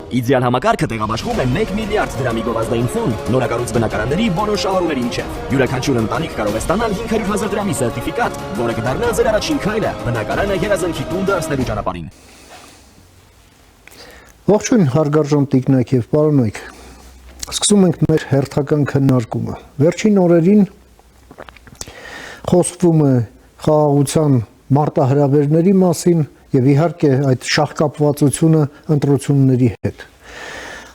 Իդեալ համակարգը տեղաբաշխում է 1 միլիարդ դրամի գովազդային ֆոնդ նորակառույց բնակարանների բոլոր շահառուների միջև։ Յուրաքանչյուր ընտանիք կարող է ստանալ 500,000 դրամի սերտիֆիկատ, որը կդառնա ձեր առաջին քայլը բնակարանը երազանքի տուն դարձնելու ճանապարհին։ Ողջույն հարգարժան տիկնայք եւ պարոնայք։ Սկսում ենք մեր հերթական քննարկումը։ Վերջին օրերին խոսվում է խաղաղության մարտահրավերների մասին եւ իհարկե այդ շահկապվածությունը ընտրությունների հետ։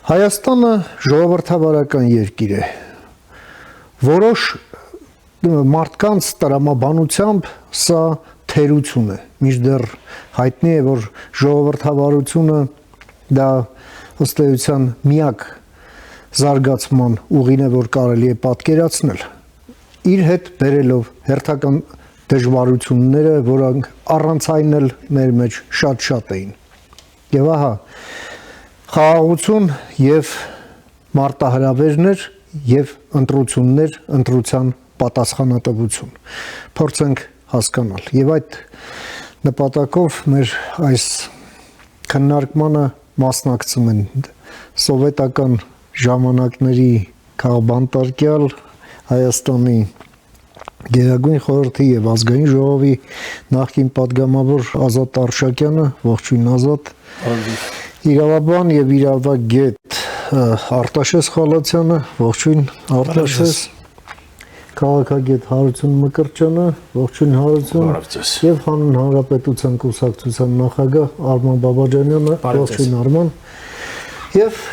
Հայաստանը ժողովրդավարական երկիր է։ Որոշ մարդկանց տրամաբանությամբ սա թերություն է։ Մինչդեռ հայտնի է, որ ժողովրդավարությունը դա ըստ էության միակ զարգացման ուղին է, որ կարելի է պատկերացնել, իր հետ բերելով հերթական դժվարությունները, որոնք առանց այն էլ մեր մեջ շատ էին։ Եվ ահա խաղաղություն եւ մարտահրավերներ եւ ընտրություններ, ընտրության պատասխանատվություն։ Փորձենք հասկանալ։ Եվ այդ նպատակով մեր այս քննարկմանը մասնակցում են սովետական ժամանակների քաղբանտարկյալ Հայաստանի Գերագույն խորհրդի եւ ազգային ժողովի նախկին падգամավոր Ազատ Արշակյանը, ողջույն Ազատ, իրավաբան եւ իրավագետ Արտաշես Խալացյանը, ողջույն Արտաշես, քաղաքագետ Հարություն Մկրտչյանը, ողջույն Հարություն, եւ հանուն հանրապետության կուսակցության նախագահ Արման Բաբաջանյանը, ողջույն Արման, եւ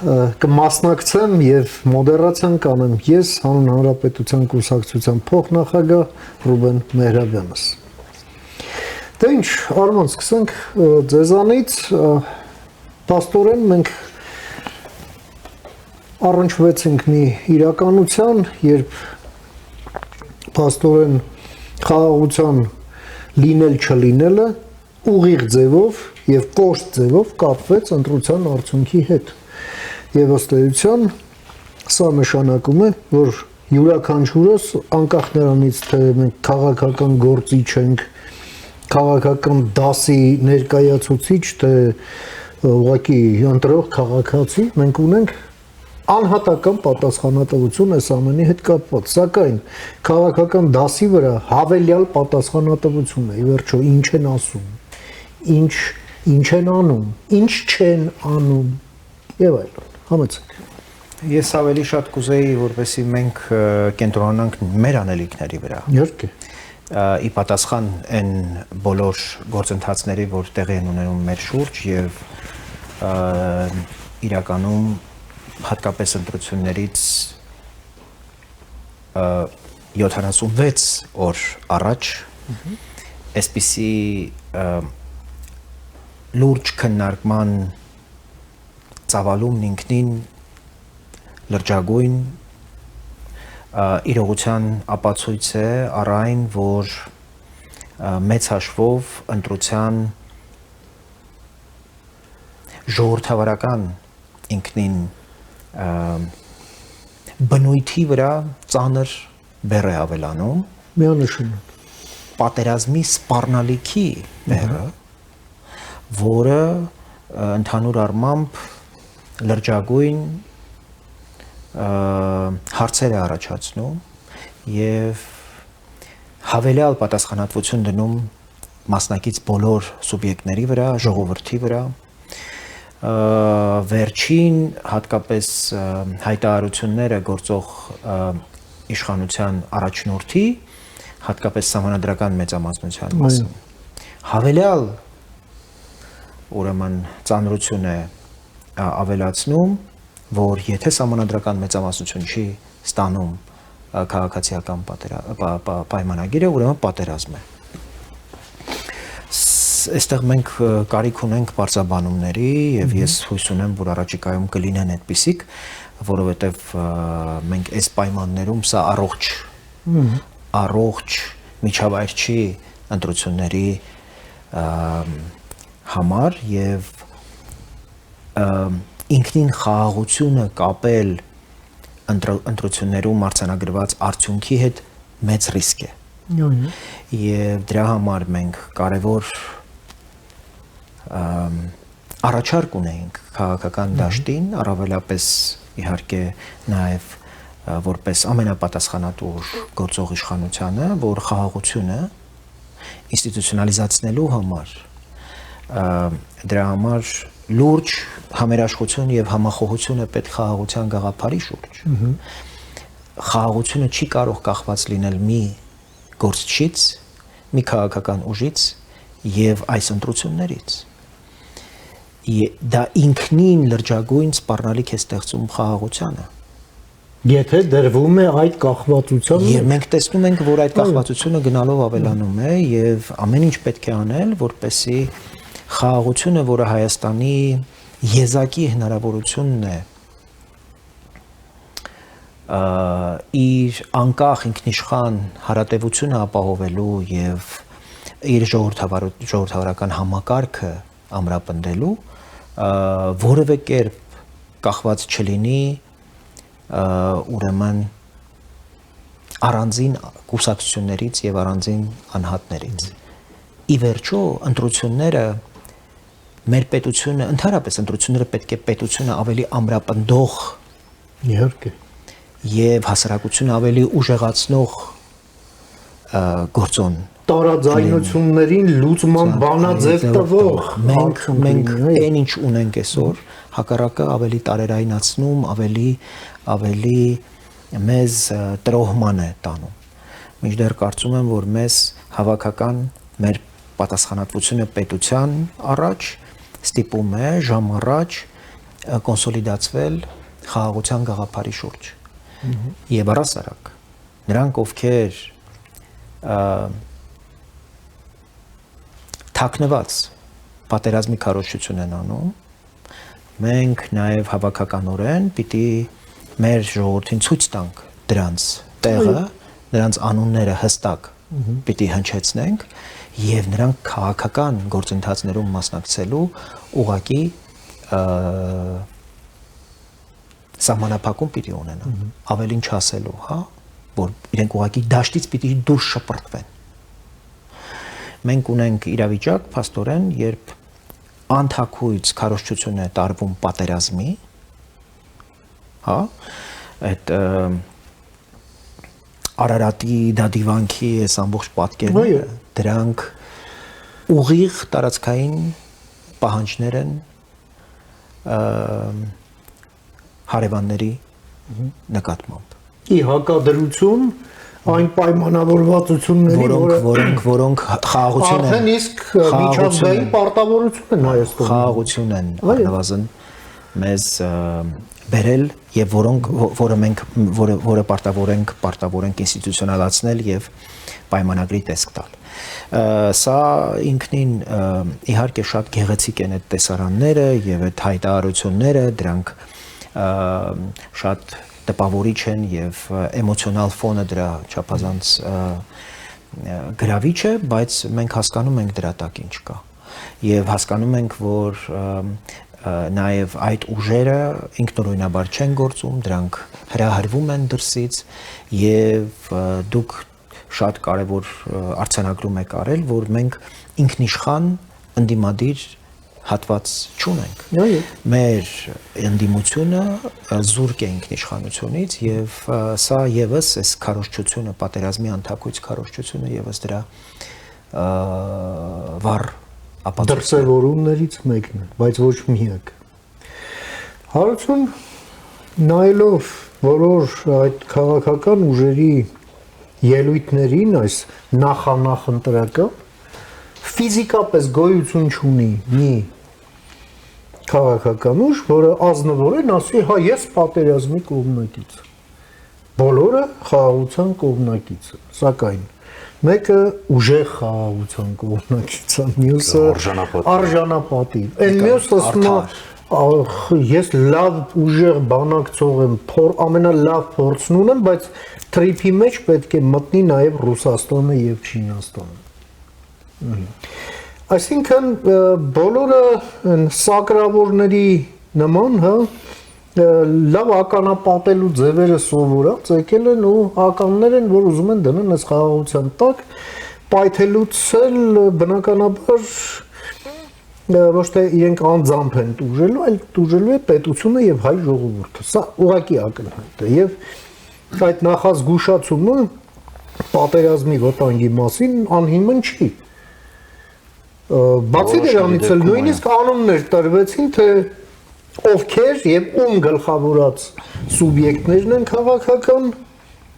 կմասնակցեմ եւ մոդերացիան կանեմ ես հանուն հանրապետության կուսակցության փոխնախագահ Ռուբեն Մեհրաբյանս։ Դե ինչ, Արման, սկսենք ձեզանից, փաստորեն մենք առնչվեցինք մի իրականության, երբ փաստորեն խաղաղության լինել չլինելը ուղիղ ձևով եւ կոշտ ձևով կապվեց ընտրության արդյունքի հետ։ Եվ ըստ էության սա նշանակում է, որ յուրաքանչյուրս անկախ նրանից, թե մենք քաղաքական գործիչ ենք, քաղաքական դասի ներկայացուցիչ, թե ուղղակի ընտրող քաղաքացի, մենք ունենք անհատական պատասխանատվություն այս ամենի հետ կապված, սակայն քաղաքական դասի վրա հավելյալ պատասխանատվություն է, ի վերջո ինչ են ասում, ինչ են անում, ինչ չեն անում եւ այլն։ Համեցեք։ Ես ավելի շատ կուզեի, որպեսզի մենք կենտրոնանանք մեր անելիքների վրա։ Իհարկե։ Ի պատասխան այն բոլոր գործընթացների, որ տեղի են ունենում մեր շուրջ եւ իրականում հատկապես ընտրություններից 76 օր առաջ այսպիսի լուրջ քննարկման ծավալումն ինքնին լրջագույն իրողության ապացույց է առ այն, որ մեծ հաշվով ընտրության ժողովրդավարական ինքնին բնույթի վրա ծանր բեռ է ավելանում, միանշանակ պատերազմի սպառնալիքի բեռը, որը ընդհանուր առմամբ լրջագույն հարցեր է առաջացնում եւ հավելյալ պատասխանատվություն դնում մասնակից բոլոր սուբյեկտների վրա, ժողովրդի վրա, վերջին հատկապես հայտարարությունները գործող իշխանության առաջնորդի, հատկապես սահմանադրական մեծամասնության մասին, հավելյալ ուրեմն ծանրություն է ավելացնում, որ եթե սահմանադրական մեծամասնություն չի ստանում քաղաքացիական պայմանագիրը, ուրեմն պատերազմ է։ Այստեղ մենք կարիք ունենք բարձրաբանումների եւ ես հույս ունեմ, որ առաջիկայում կլինեն այդպիսիք, որովհետեւ մենք այս պայմաններում սա առողջ միջավայր չի ընտրությունների համար եւ ինքնին խաղաղությունը կապել ընտրություններում արձանագրված արդյունքի հետ մեծ ռիսկ է։ Եվ դրա համար մենք կարևոր առաջարկ ունեինք քաղաքական դաշտին, առավելապես իհարկե նաև որպես ամենապատասխանատու գործող իշխանությանը, որ խաղաղությունը ինստիտուցիոնալիզացնելու համար դրա համար լուրջ համերաշխություն եւ համախոհություն է պետք խաղաղության գաղափարի շուրջ։ Խաղաղությունը չի կարող կախված լինել մի գործչից, մի քաղաքական ուժից եւ այս ընտրություններից։ Դա ինքնին լրջագույն սպառնալիք է ստեղծում խաղաղությանը։ Եթե դրվում է այդ կախվածության Եվ մենք տեսնում ենք, որ այդ կախվածությունը գնալով ավելանում է եւ ամեն ինչ պետք է անել, որպեսզի խաղաղությունը, որը Հայաստանի եզակի հնարավորությունն է, իր անկախ ինքնիշխան հարատևությունը ապահովելու եւ իր ժողովրդավարական համակարգը ամրապնդելու, որևէ կերպ կախված չլինի ուրեմն առանձին կուսակցություններից եւ առանձին անհատներից։ Ի վերջո ընտրությունները մեր պետությունը, ընդհանրապես ընտրությունները պետք է պետությունը ավելի ամրապնդող իհարկե եւ հասարակությունը ավելի ուժեղացնող գործոն տարաձայնություններին լուծման բանաձև տվող մենք այն ինչ ունենք այսօր հակառակը ավելի տարերայնացնում, ավելի մեզ տրոհման է տանում։ Մինչդեռ կարծում եմ, որ մեզ հավաքական մեր պատասխանատվությունը պետության առաջ ստիպում է ժամ առաջ կոնսոլիդացվել խաղաղության գաղափարի շուրջ։ Եվ առասարակ նրանք, ովքեր թաքնված պատերազմի քարոզչություն են անում, մենք նաև հավաքականորեն պիտի մեր ժողովրդին ցույց տանք դրանց տեղը, նրանց անունները հստակ պիտի հնչեցնենք եւ նրանք քաղաքական գործընթացներում մասնակցելու ուղղակի սահմանափակում պիտի ունենան, ավելին չասելու, հա, որ իրենք ուղղակի դաշտից պիտի դուրս շպրտվեն։ Մենք ունենք իրավիճակ, փաստորեն, երբ անթաքույց քարոզչություն է տարվում պատերազմի, հա, այդ Արարատի դադիվանքի այս ամբողջ պատկերները, դրանք ուղիղ տարածքային պահանջներ են հարևանների նկատմամբ։ Ի հակադրություն այն պայմանավորվածությունների, որոնք խաղաղություն են, արդեն իսկ միջազգային պարտավորություն են Հայաստանում։ Խաղաղություն են առնվազն մեզ բերել եւ որը պարտավոր ենք ինստիտուցիոնալացնել եւ պայմանագրի տեսք տալ։ Սա ինքնին իհարկե շատ գեղեցիկ են այդ տեսարանները եւ այդ հայտարարությունները, դրանք շատ տպավորիչ են եւ էմոցիոնալ ֆոնը դրա չափազանց գրավիչ է, բայց մենք հասկանում ենք դրա տակ ինչ կա եւ հասկանում ենք, որ նաև այդ ուժերը ինքնուրույնաբար չեն գործում, դրանք հրահրվում են դրսից եւ դուք շատ կարևոր արձանագրում եք արել, որ մենք ինքնիշխան ընդդիմադիր հատված չունենք։ Մեր ընդդիմությունը զուրկ է ինքնիշխանությունից եւ սա եւս այս քարոզչությունը, պատերազմի անթաքույց քարոզչությունը եւս դրա վառ դրսևորումներից մեկն է, բայց ոչ միակ։ Հարություն նայելով որոշ այդ քաղաքական ուժերի ելույթներին, այս նախանախ ընտրական, ֆիզիկապես գոյություն չունի մի քաղաքական ուժ, որը ազնվորեն ասի, հա, ես պատերազմի կողմնակից։ Բոլորը խաղաղության կողմնակից են, սակայն մեկը ուժեղ խաղաղության կողմնակից է, մյուսը արժանապատիվ։ Այն մյուսը ասում է, ես լավ ուժեղ բանակցող եմ, ամենալավ փորձն ունեմ, բայց թրիփի մեջ պետք է մտնի նաև Ռուսաստանը եւ Չինաստանը։ Այսինքն բոլորը սակրավորների նման, հա, լավ ականապատելու ձևերը սովորած եկել են ու ականներ են, որ ուզում են դնել այս խաղաղության տակ, պայթելուց էլ բնականաբար ոչ թե իրենք անձամբ են տուժելու, այլ տուժելու է պետությունը եւ հայ ժողովուրդը։ Սա ուղղակի ակնհայտ է եւ այդ նախազգուշացումը պատերազմի վտանգի մասին անհիմն չի։ Բացի դրանից էլ նույնիսկ անուններ տրվեցին, թե ովքեր եւ ում գլխավորած սուբյեկտներն են քաղաքական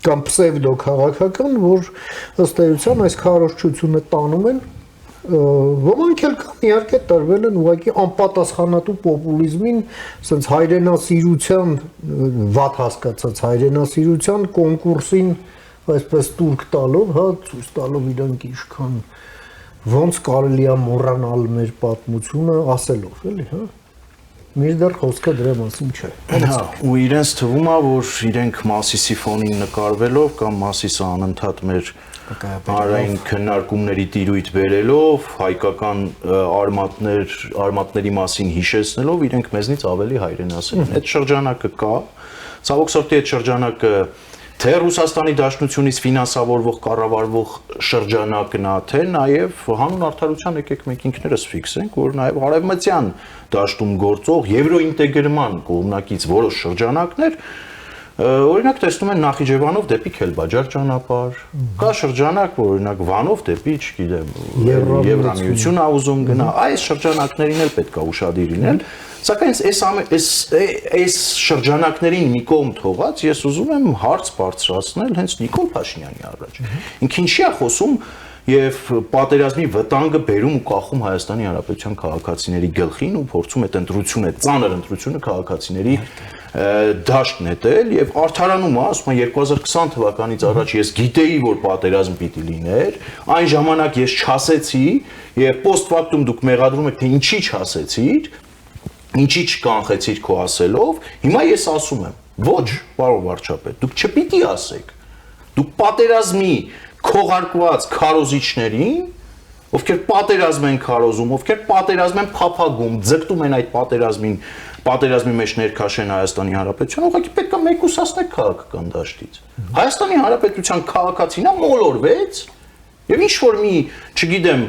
կամ պսևդո քաղաքական, որ ըստ էության այս քարոզչությունը տանում են, ոմանք էլ կան իհարկե տրվել են ուղղակի անպատասխանատու պոպուլիզմին, ասենց հայրենասիրության, վատ հասկացած հայրենասիրության կոնկուրսին այսպես տուրք տալով, հա, ցույց տալով իրանք ինչքան ոնց կարելի է մոռանալ մեր պատմությունը ասելով, էլի, հա։ Մինչդեռ խոսքը դրա մասին չէ։ Հա, ու իրենց թվում է, որ իրենք Մասիսի ֆոնին նկարվելով կամ Մասիսը անընդհատ մեր հանրային քննարկումների տիրույթ բերելով, հայկական արմատների մասին հիշեցնելով, իրենք մեզնից ավելի հայրենասեր են։ Այդ շրջանակը կա, ցավոք սրտի այդ շրջանակը թե Ռուսաստանի Դաշնությունից ֆինանսավորվող կառավարվող շրջանակն է, թե նաև հանուն արդարության եկեք մենք ինքներս ֆիքսենք, որ նաև արևմտյան դաշտում գործող եվրոինտեգրման կողմնակից որոշ շրջանակներ օրինակ տեսնում են Նախիջևանով դեպի Քելբաջար ճանապարհ, կա շրջանակ, որ օրինակ Վանով դեպի, չգիտեմ, Եվրամիություն ուզում գնա, այս շրջանակներին էլ պետք է ուշադիր լինել, սակայն այս շրջանակներին մի կողմ թողած, ես ուզում եմ հարց բարձրացնել հենց Նիկոլ Փաշինյանի առաջ։ Ինքը ինչի է խոսում եւ պատերազմի վտանգը բերում ու կախում Հայաստանի Հանրապետության քաղաքացիների գլխին ու փորձում այդ ընտրությունը, ծանր ընտրությունը քաղաքացիների դաշտ նետել եւ արդարանում է, ասում եմ 2020 թվականից առաջ ես գիտեի, որ պատերազմ պիտի լիներ, այն ժամանակ ես չասեցի եւ post factum դուք մեղադրում եք թե ինչի չասեցիր, ինչի չկանխեցիր քո ասելով, հիմա ես ասում եմ, ոչ, պարոն վարչապետ, դուք չպիտի ասեք։ Դուք պատերազմի քողարկված քարոզիչներին, ովքեր պատերազմ են քարոզում, ովքեր պատերազմ են փափագում, ձգտում են այդ պատերազմի մեջ ներքաշեն Հայաստանի Հանրապետության, ուղղակի պետք է մեկուսացնել քաղաքական դաշտից։ Հայաստանի Հանրապետության քաղաքացին մոլորվեց եւ ինչ որ մի, չգիտեմ,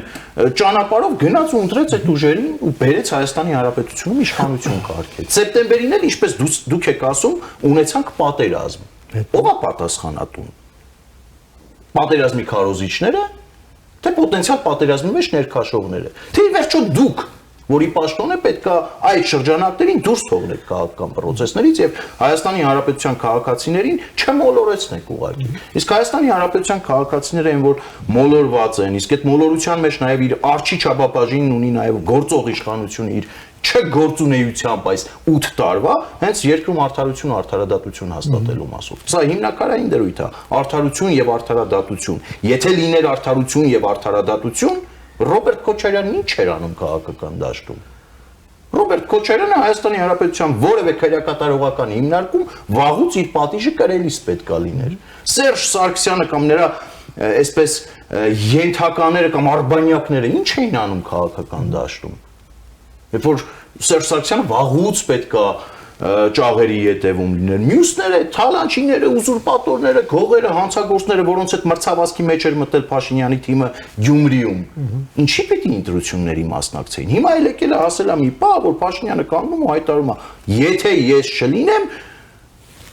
ճանապարհով գնաց ու ընտրեց այդ ուժերին ու բերեց Հայաստանի Հանրապետությունում իշխանություն կարգել։ Սեպտեմբերին էլ ինչպես դուք եք ասում, ունեցանք պատերազմ։ Ո՞վ է պատասխանատուն։ Պատերազմի քարոզիչները, թե պոտենցիալ պատերազմի մեջ ներքաշողները։ Թե ի վերջո դուք, որի պաշտոնը պետք է այդ շրջանակներին դուրս թողնեք քաղաքական process-ներից եւ Հայաստանի Հանրապետության քաղաքացիներին չմոլորեցնեք ուղղակի։ Իսկ Հայաստանի Հանրապետության քաղաքացիները են, որ մոլորված են, իսկ այդ մոլորության մեջ նաեւ իր արչի չափապաժինն ունի նաեւ գործող իշխանությունը իր չգործունեությամբ այս 8 տարվա հենց երկրում արդարություն ու արդարադատություն հաստատելու մասով։ Սա հիմնակարային դրույթ է, արդարություն եւ արդարադատություն։ Եթե լիներ արդարություն եւ արդարադատություն, Ռոբերտ Քոչարյանն ինչ էր անում քաղաքական դաշտում։ Ռոբերտ Քոչարյանը Հայաստանի Հանրապետության որևէ քրեակատարողական հիմնարկում վաղուց իր պատիժը կրելիս պետք է լիներ։ Սերժ Սարգսյանը կամ նրա այսպես ենթակաները կամ արբանյակները ինչ էին անում քաղաքական դաշտում։ Երբ որ Սերժ Սարգսյանը վաղուց պետք է ճաղերի ետևում լիներ։ Մյուսները, թալանչիները, ուզուրպատորները, գողերը, հանցագործները, որոնց այդ մրցավազքի մեջ էր մտել Փաշինյանի թիմը Գյումրիում, ինչի պետք է ընտրությունների մասնակցեին։ Հիմա էլ եկել է ասել մի բան, որ Փաշինյանը կանգնում ու հայտարարում է, եթե ես չլինեմ,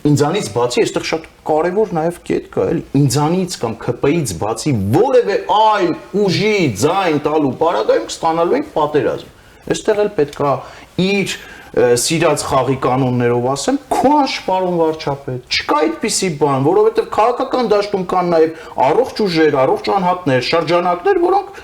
ինձանից բացի այստեղ շատ կարևոր նաև կետ կա, էլի, ինձանից կամ ԿՊ-ից բացի որևէ այլ ուժի ձայն տալու պարագայում կստանալու ենք պատերազմ։ Այստեղ էլ պետք է իր սիրած խաղի կանոններով ասեմ, քո պարոն վարչապետ, չկա այդպիսի բան, որովհետև քաղաքական դաշտում կան նաև առողջ ուժեր, առողջ անհատներ, շրջանակներ, որոնք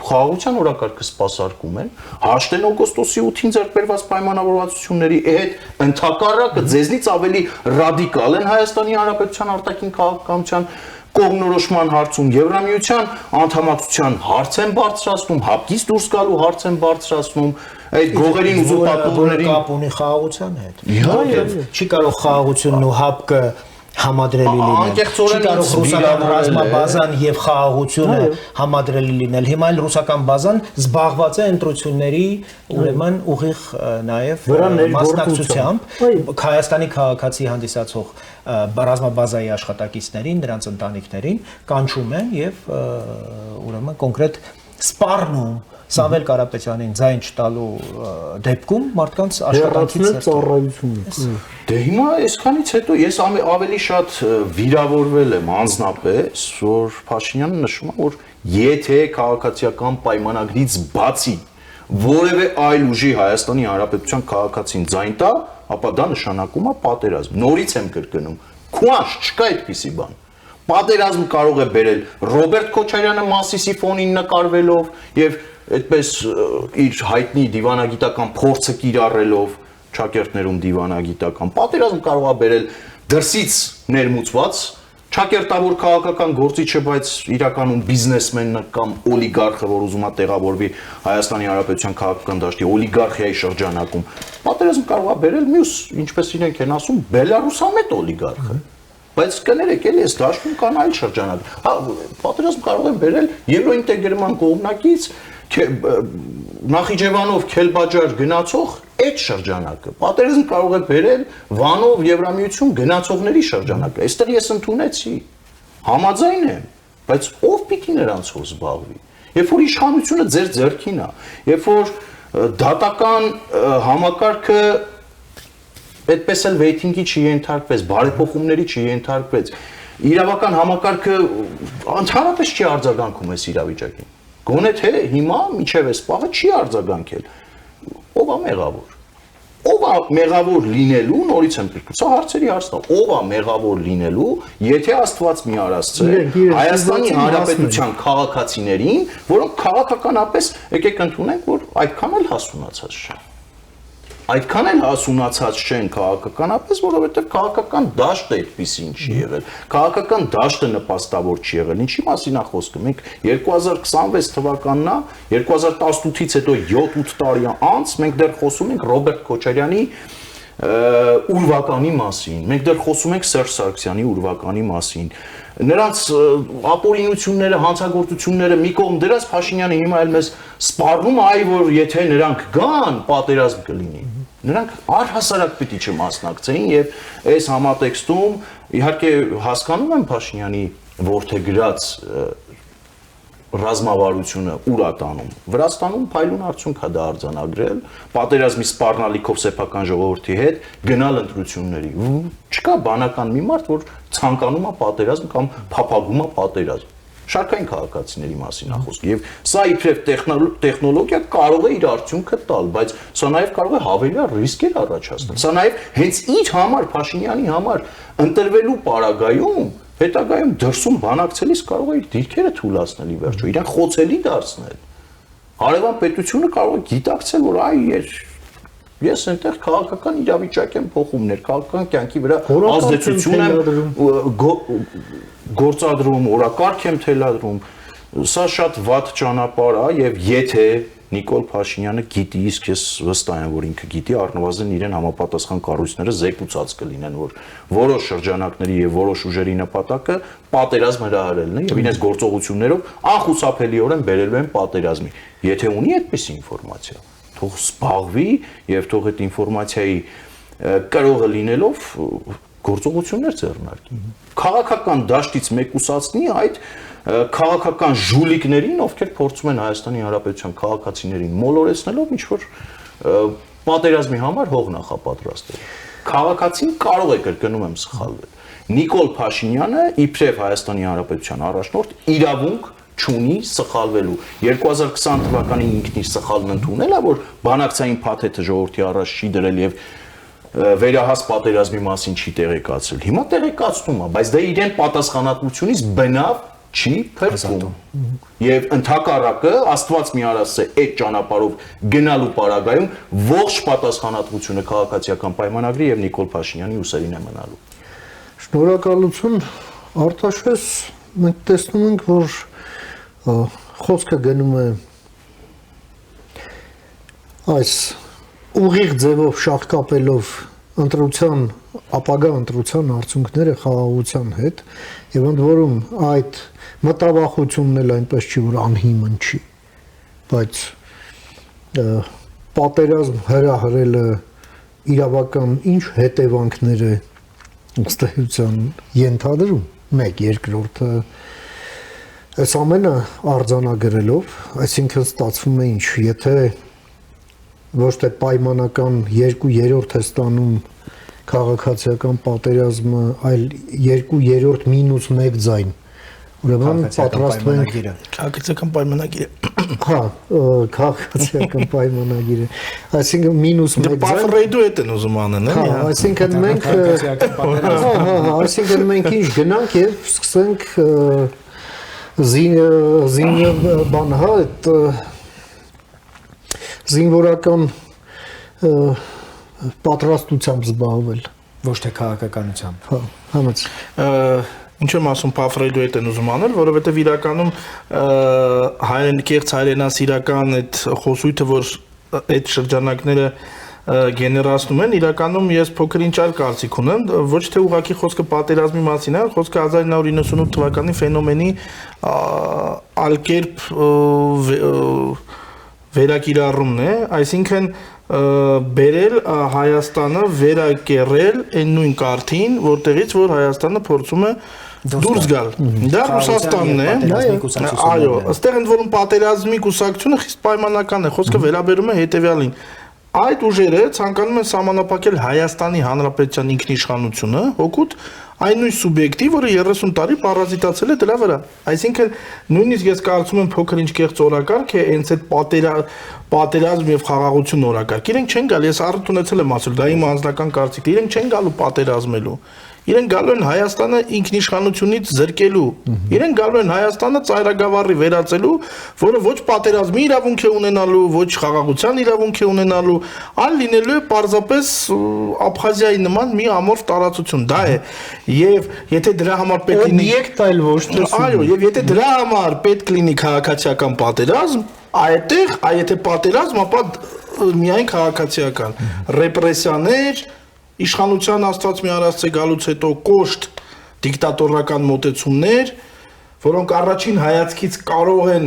խաղաղության օրակարգը սպասարկում են, հաշտեն օգոստոսի 8-ին ձեռք բերված պայմանավորվածությունների հետ ընդհակառակը ձեզնից ավելի ռադիկալ են Հայաստանի Հանրապետության արտաքին քաղաքականության կողմնորոշման հարցում, Եվրամիության անդամակցության հարց են բարձրացնում, հապկից դուրս գալու հարց են բարձրացնում, այդ գողերին ուզուրպատորներին կապ ունի խաղաղության հետ։ Իհարկե, չի կարող խաղաղությունն ու հապկը համադրելի լինել։ Չի կարող ռուսական ռազմաբազան եւ խաղաղությունը համադրելի լինել։ Հիմա էլ ռուսական բազան զբաղված է ընտրությունների, ուրեմն ուղիղ նաեւ մասնակցությամբ Հայաստանի քաղաքացի հանդիսացող ռազմաբազայի աշխատակիցներին, նրանց ընտանիքներին կանչում են եւ ուրեմն կոնկրետ սպառնում Սամվել Կարապետյանին ձայն չտալու դեպքում մարդկանց աշխատանքից ծառայությունից։ Դե հիմա այսքանից հետո ես ավելի շատ վիրավորվել եմ անձնապես, որ Փաշինյանը նշում է, որ եթե քաղաքացիական պայմանագրից բացի որևէ այլ ուժի Հայաստանի Հանրապետության քաղաքացին ձայն տա, ապա դա նշանակում է պատերազմ։ Նորից եմ կրկնում, քուանշ չկա այդպիսի բան։ Պատերազմ կարող է բերել Ռոբերտ Քոչարյանը Մասիսի ֆոնին նկարվելով եւ այդպես իր հայտնի դիվանագիտական փորձը կիրառելով ճակերտներում դիվանագիտական պատերազմ կարող է բերել դրսից ներմուծված ճակերտավոր քաղաքական գործիչը, բայց իրականում բիզնեսմենը կամ օլիգարխը, որ ուզում է տեղավորվի Հայաստանի Հանրապետության քաղաքական դաշտի օլիգարխիայի շրջանակում, պատերազմ կարող է բերել մյուս, ինչպես իրենք են ասում, բելարուսամետ օլիգարխը։ Բայց կներեք, էլի այս դաշտում կան այլ շրջանակ։ Հա, պատերազմ կարող է բերել եվրոինտեգրման կողմնակից Նախիջևանով Քելբաջար գնացող այդ շրջանակը։ Պատերազմ կարող է բերել Վանով Եվրամիություն գնացողների շրջանակը։ Այստեղ ես ընդունեցի։ Համաձայն եմ, բայց ով պիտի նրանցով զբաղվի։ Երբ որ իշխանությունը ձեր ձեռքին է, երբ որ դատական համակարգը այդպես էլ վեյթինգի չի ենթարկվեց, բարեփոխումների չի ենթարկվեց։ Իրավական համակարգը ընդհանրապես չի արձագանքում այս իրավիճակին։ Գոնե թե հիմա միջև այս պահը չի արձագանքել։ Ո՞վ է մեղավոր։ Ո՞վ է մեղավոր լինելու, նորից եմ կրկնում, սա հարցերի հարցն է, ով է մեղավոր լինելու, եթե Աստված մի արասցե Հայաստանի Հանրապետության քաղաքացիներին, որոնք քաղաքականապես եկեք ընդունենք, որ այդքան էլ հասունացած չեն։ Այդքան էլ հասունացած չեն քաղաքականապես, որովհետև քաղաքական դաշտը այդպեսին չի եղել։ Քաղաքական դաշտը նպաստավոր չի եղել։ Ինչի մասին է խոսքը։ Մենք 2026 թվականն է, 2018-ից հետո 7-8 տարի անց մենք դեռ խոսում ենք Ռոբերտ Քոչարյանի ուրվականի մասին։ Մենք դեռ խոսում ենք Սերժ Սարգսյանի ուրվականի մասին։ Նրանց ապօրինությունները, հանցագործությունները մի կողմ դրած Փաշինյանը հիմա էլ մեզ սպառնում է, այ որ եթե նրանք գան, պատերազմ կլինի։ Նրանք առհասարակ պիտի չմասնակցեին եւ այս համատեքստում իհարկե հասկանում եմ Փաշինյանի որդեգրած ռազմավարությունը ուր է տանում։ Վրաստանում փայլուն արդյունք է դա արձանագրել, պատերազմի սպառնալիքով սեփական ժողովրդի հետ գնալ ընտրությունների։ Չկա բանական մի մարդ, որ ցանկանում է պատերազմ կամ փափագում է պատերազմ։ Շարքային քաղաքացիների մասին է խոսքը եւ սա իբրև տեխնոլոգիա կարող է իր արդյունքը տալ, բայց սա նաեւ կարող է հավելյալ ռիսկեր առաջացնել։ Սա նաեւ հենց իր համար, Փաշինյանի համար ընտրվելու պարագայում հետագայում դրսում բանակցելիս կարող է իր դիրքերը թույլատրել ի վերջո, իրեն խոցելի դարձնել։ Հարևան պետությունը կարող է գիտակցել, որ այ ես այնտեղ քաղաքական իրավիճակ եմ փոխում, ներքաղաքական կյանքի վրա ազդեցություն եմ գործադրում, օրակարգ եմ թելադրում։ Սա շատ վատ ճանապարհ է եւ եթե Նիկոլ Փաշինյանը գիտի, իսկ ես վստահ եմ, որ ինքը գիտի, առնվազն իրեն համապատասխան կառույցները զեկուցած կլինեն, որ որոշ շրջանակների եւ որոշ ուժերի նպատակը պատերազմ հրահրելն է եւ իրենց գործողություններով անխուսափելիորեն բերելու են պատերազմի։ Եթե ունի այդպես ինֆորմացիա, թող զբաղվի եւ թող այդ ինֆորմացիայի կրողը լինելով գործողություններ ձեռնարկի։ Քաղաքական դաշտից մեկուսացնի այդ քաղաքական ժուլիկներին, ովքեր փորձում են Հայաստանի Հանրապետության քաղաքացիներին մոլորեցնելով ինչ-որ պատերազմի համար հող նախապատրաստել։ Քաղաքացին կարող է, կրկնում եմ, սխալվել։ Նիկոլ Փաշինյանը իբրև Հայաստանի Հանրապետության առաջնորդ իրավունք չունի սխալվելու։ 2020 թվականին ինքն իր սխալն ընդունել է, որ բանակցային փաթեթը ժողովրդի առաջ չի դրել եւ վերահաս պատերազմի մասին չի տեղեկացրել։ Հիմա տեղեկացնում է, բայց դա իրեն պատասխանատվությունից բնավ չի փրկում։ Եվ ընդհակառակը Աստված մի արասե այդ ճանապարհով գնալու պարագայում ողջ պատասխանատվությունը քաղաքացիական պայմանագրի եւ Նիկոլ Փաշինյանի ուսերին է մնալու։ Շնորհակալություն Արտաշես, մենք տեսնում ենք, որ խոսքը գնում է այս ուղիղ ձևով շահկապելով ընտրության, ապագա ընտրության արդյունքները խաղաղության հետ եւ ընդ որում այդ մտավախությունն էլ այնպես չի, որ անհիմն չի, բայց պատերազմ հրահրելը իրավական ինչ հետևանքներ է ըստ էության ենթադրում։ Մեկ, երկրորդը Այս ամենը արձանագրելով, այսինքն ստացվում է ինչ, եթե ոչ թե պայմանական 2/3 է ստանում քաղաքացիական պատերազմը, այլ 2/3 մինուս 1 ձայն, ուրեմն պատրաստվում ենք քաղաքացիական պայմանագիրը։ Հա, քաղաքացիական պայմանագիրը, այսինքն մինուս 1 ձայն։ Պաֆրեյդու հետ են ուզում անեն, էլի։ Հա, այսինքն մենք այսինքն մենք ինչ գնանք եւ սկսենք բան, հա, այդ զինվորական պատրաստությամբ զբաղվել, ոչ թե քաղաքականությամբ։ հա, համաձ։ Ինչ եմ ասում, Պաֆրեյդու հետ են ուզում անել, որովհետև իրականում կեղծ հայրենասիրական այդ խոսույթը, որ այդ շրջանակները գեներացնում են, իրականում ես փոքր ինչ այլ կարծիք ունեմ, ոչ թե ուղղակի խոսքը պատերազմի մասին է, խոսքը 1998 թվականի ֆենոմենի այլ կերպ վերակիրառումն է, այսինքն բերել Հայաստանը վերակերել այն նույն կարգին, որտեղից որ Հայաստանը փորձում է դուրս գալ։ Դա Ռուսաստանն է։ Այո, ըստեղ ընդ որում պատերազմի կուսակցությունը խիստ պայմանական է, խոսքը վերաբերում է հետևյալին։ Այդ ուժերը ցանկանում են սահմանափակել Հայաստանի Հանրապետության ինքնիշխանությունը, հօգուտ այն նույն սուբյեկտի, որը 30 տարի պարազիտացել է դրա վրա։ Այսինքն նույնիսկ ես կարծում եմ փոքր ինչ կեղծ օրակարգ է հենց այդ պատերազմ եւ խաղաղություն օրակարգ։ Իրենք չեն գալ, ես առիթ ունեցել եմ ասել, դա իմ անձնական կարծիքն է, իրենք չեն գալու պատերազմելու։ Իրենք գալու են Հայաստանը ինքնիշխանությունից զրկելու։ Իրենք գալու են Հայաստանը ծայրագավառի վերածելու, որը ոչ պատերազմի իրավունք է ունենալու, ոչ խաղաղության իրավունք է ունենալու, այլ լինելու է պարզապես Աբխազիայի նման մի ամորֆ տարածություն։ Դա է։ Եվ եթե դրա համար պետք լինի օբյեկտ այլ ոչ թե այո, եւ եթե դրա համար պետք լինի քաղաքացիական պատերազմ, այդտեղ, եթե պատերազմ, ապա միայն քաղաքացիական ռեպրեսիաներ, իշխանության աստված մի արածե գալուց հետո կոշտ դիկտատորական մոտեցումներ, որոնք առաջին հայացքից կարող են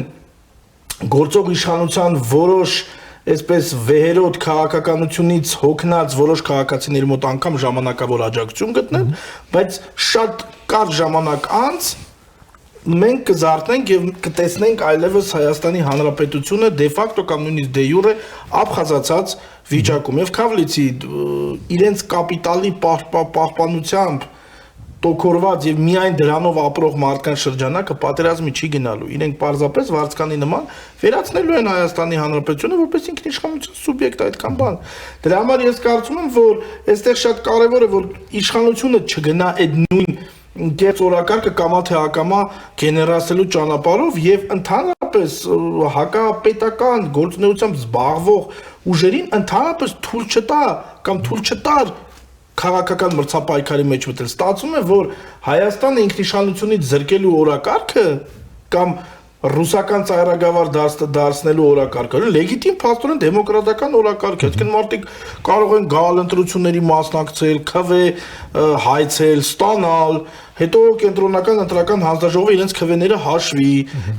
գործող իշխանության որոշ այսպես վեհերոտ քաղաքականությունից հոգնած որոշ քաղաքացիների մոտ անգամ ժամանակավոր աջակցություն գտնել, բայց շատ կարճ ժամանակ անց մենք կզարթնենք եւ կտեսնենք այլևս Հայաստանի Հանրապետությունը դե ֆակտո կամ նույնիսկ դե յուրե աբխազացած վիճակում եւ Քավլիցի իրենց կապիտալի պահպանությամբ տոկորված եւ միայն դրանով ապրող մարդկանց շրջանակը պատերազմի չի գնալու։ Իրենք պարզապես վարձկանի նման վերացնելու են Հայաստանի Հանրապետությունը որպես ինքնիշխանության սուբյեկտ այդքան բան։ Դրա համար ես կարծում եմ, որ այստեղ շատ կարեւոր է, որ իշխանությունը չգնա այդ նույն կեղծ օրակարգը կամա թե ակամա գեներացելու ճանապարհով եւ ընդհանրապես հակապետական գործունեությամբ զբաղվող ուժերին ընդհանրապես թույլ չտա կամ թույլ չտար քաղաքական մրցապայքարի մեջ մտել։ Ստացվում է, որ Հայաստանը ինքնիշխանությունից զրկելու օրակարգը կամ ռուսական ծայրագավառ դարձնելու օրակարգը լեգիտիմ փաստորեն դեմոկրատական օրակարգ է։ Այսինքն մարդիկ կարող են գալ ընտրությունների մասնակցել, քվե հայցել, ստանալ, հետո կենտրոնական ընտրական հանձնաժողովը իրենց քվեները հաշվի,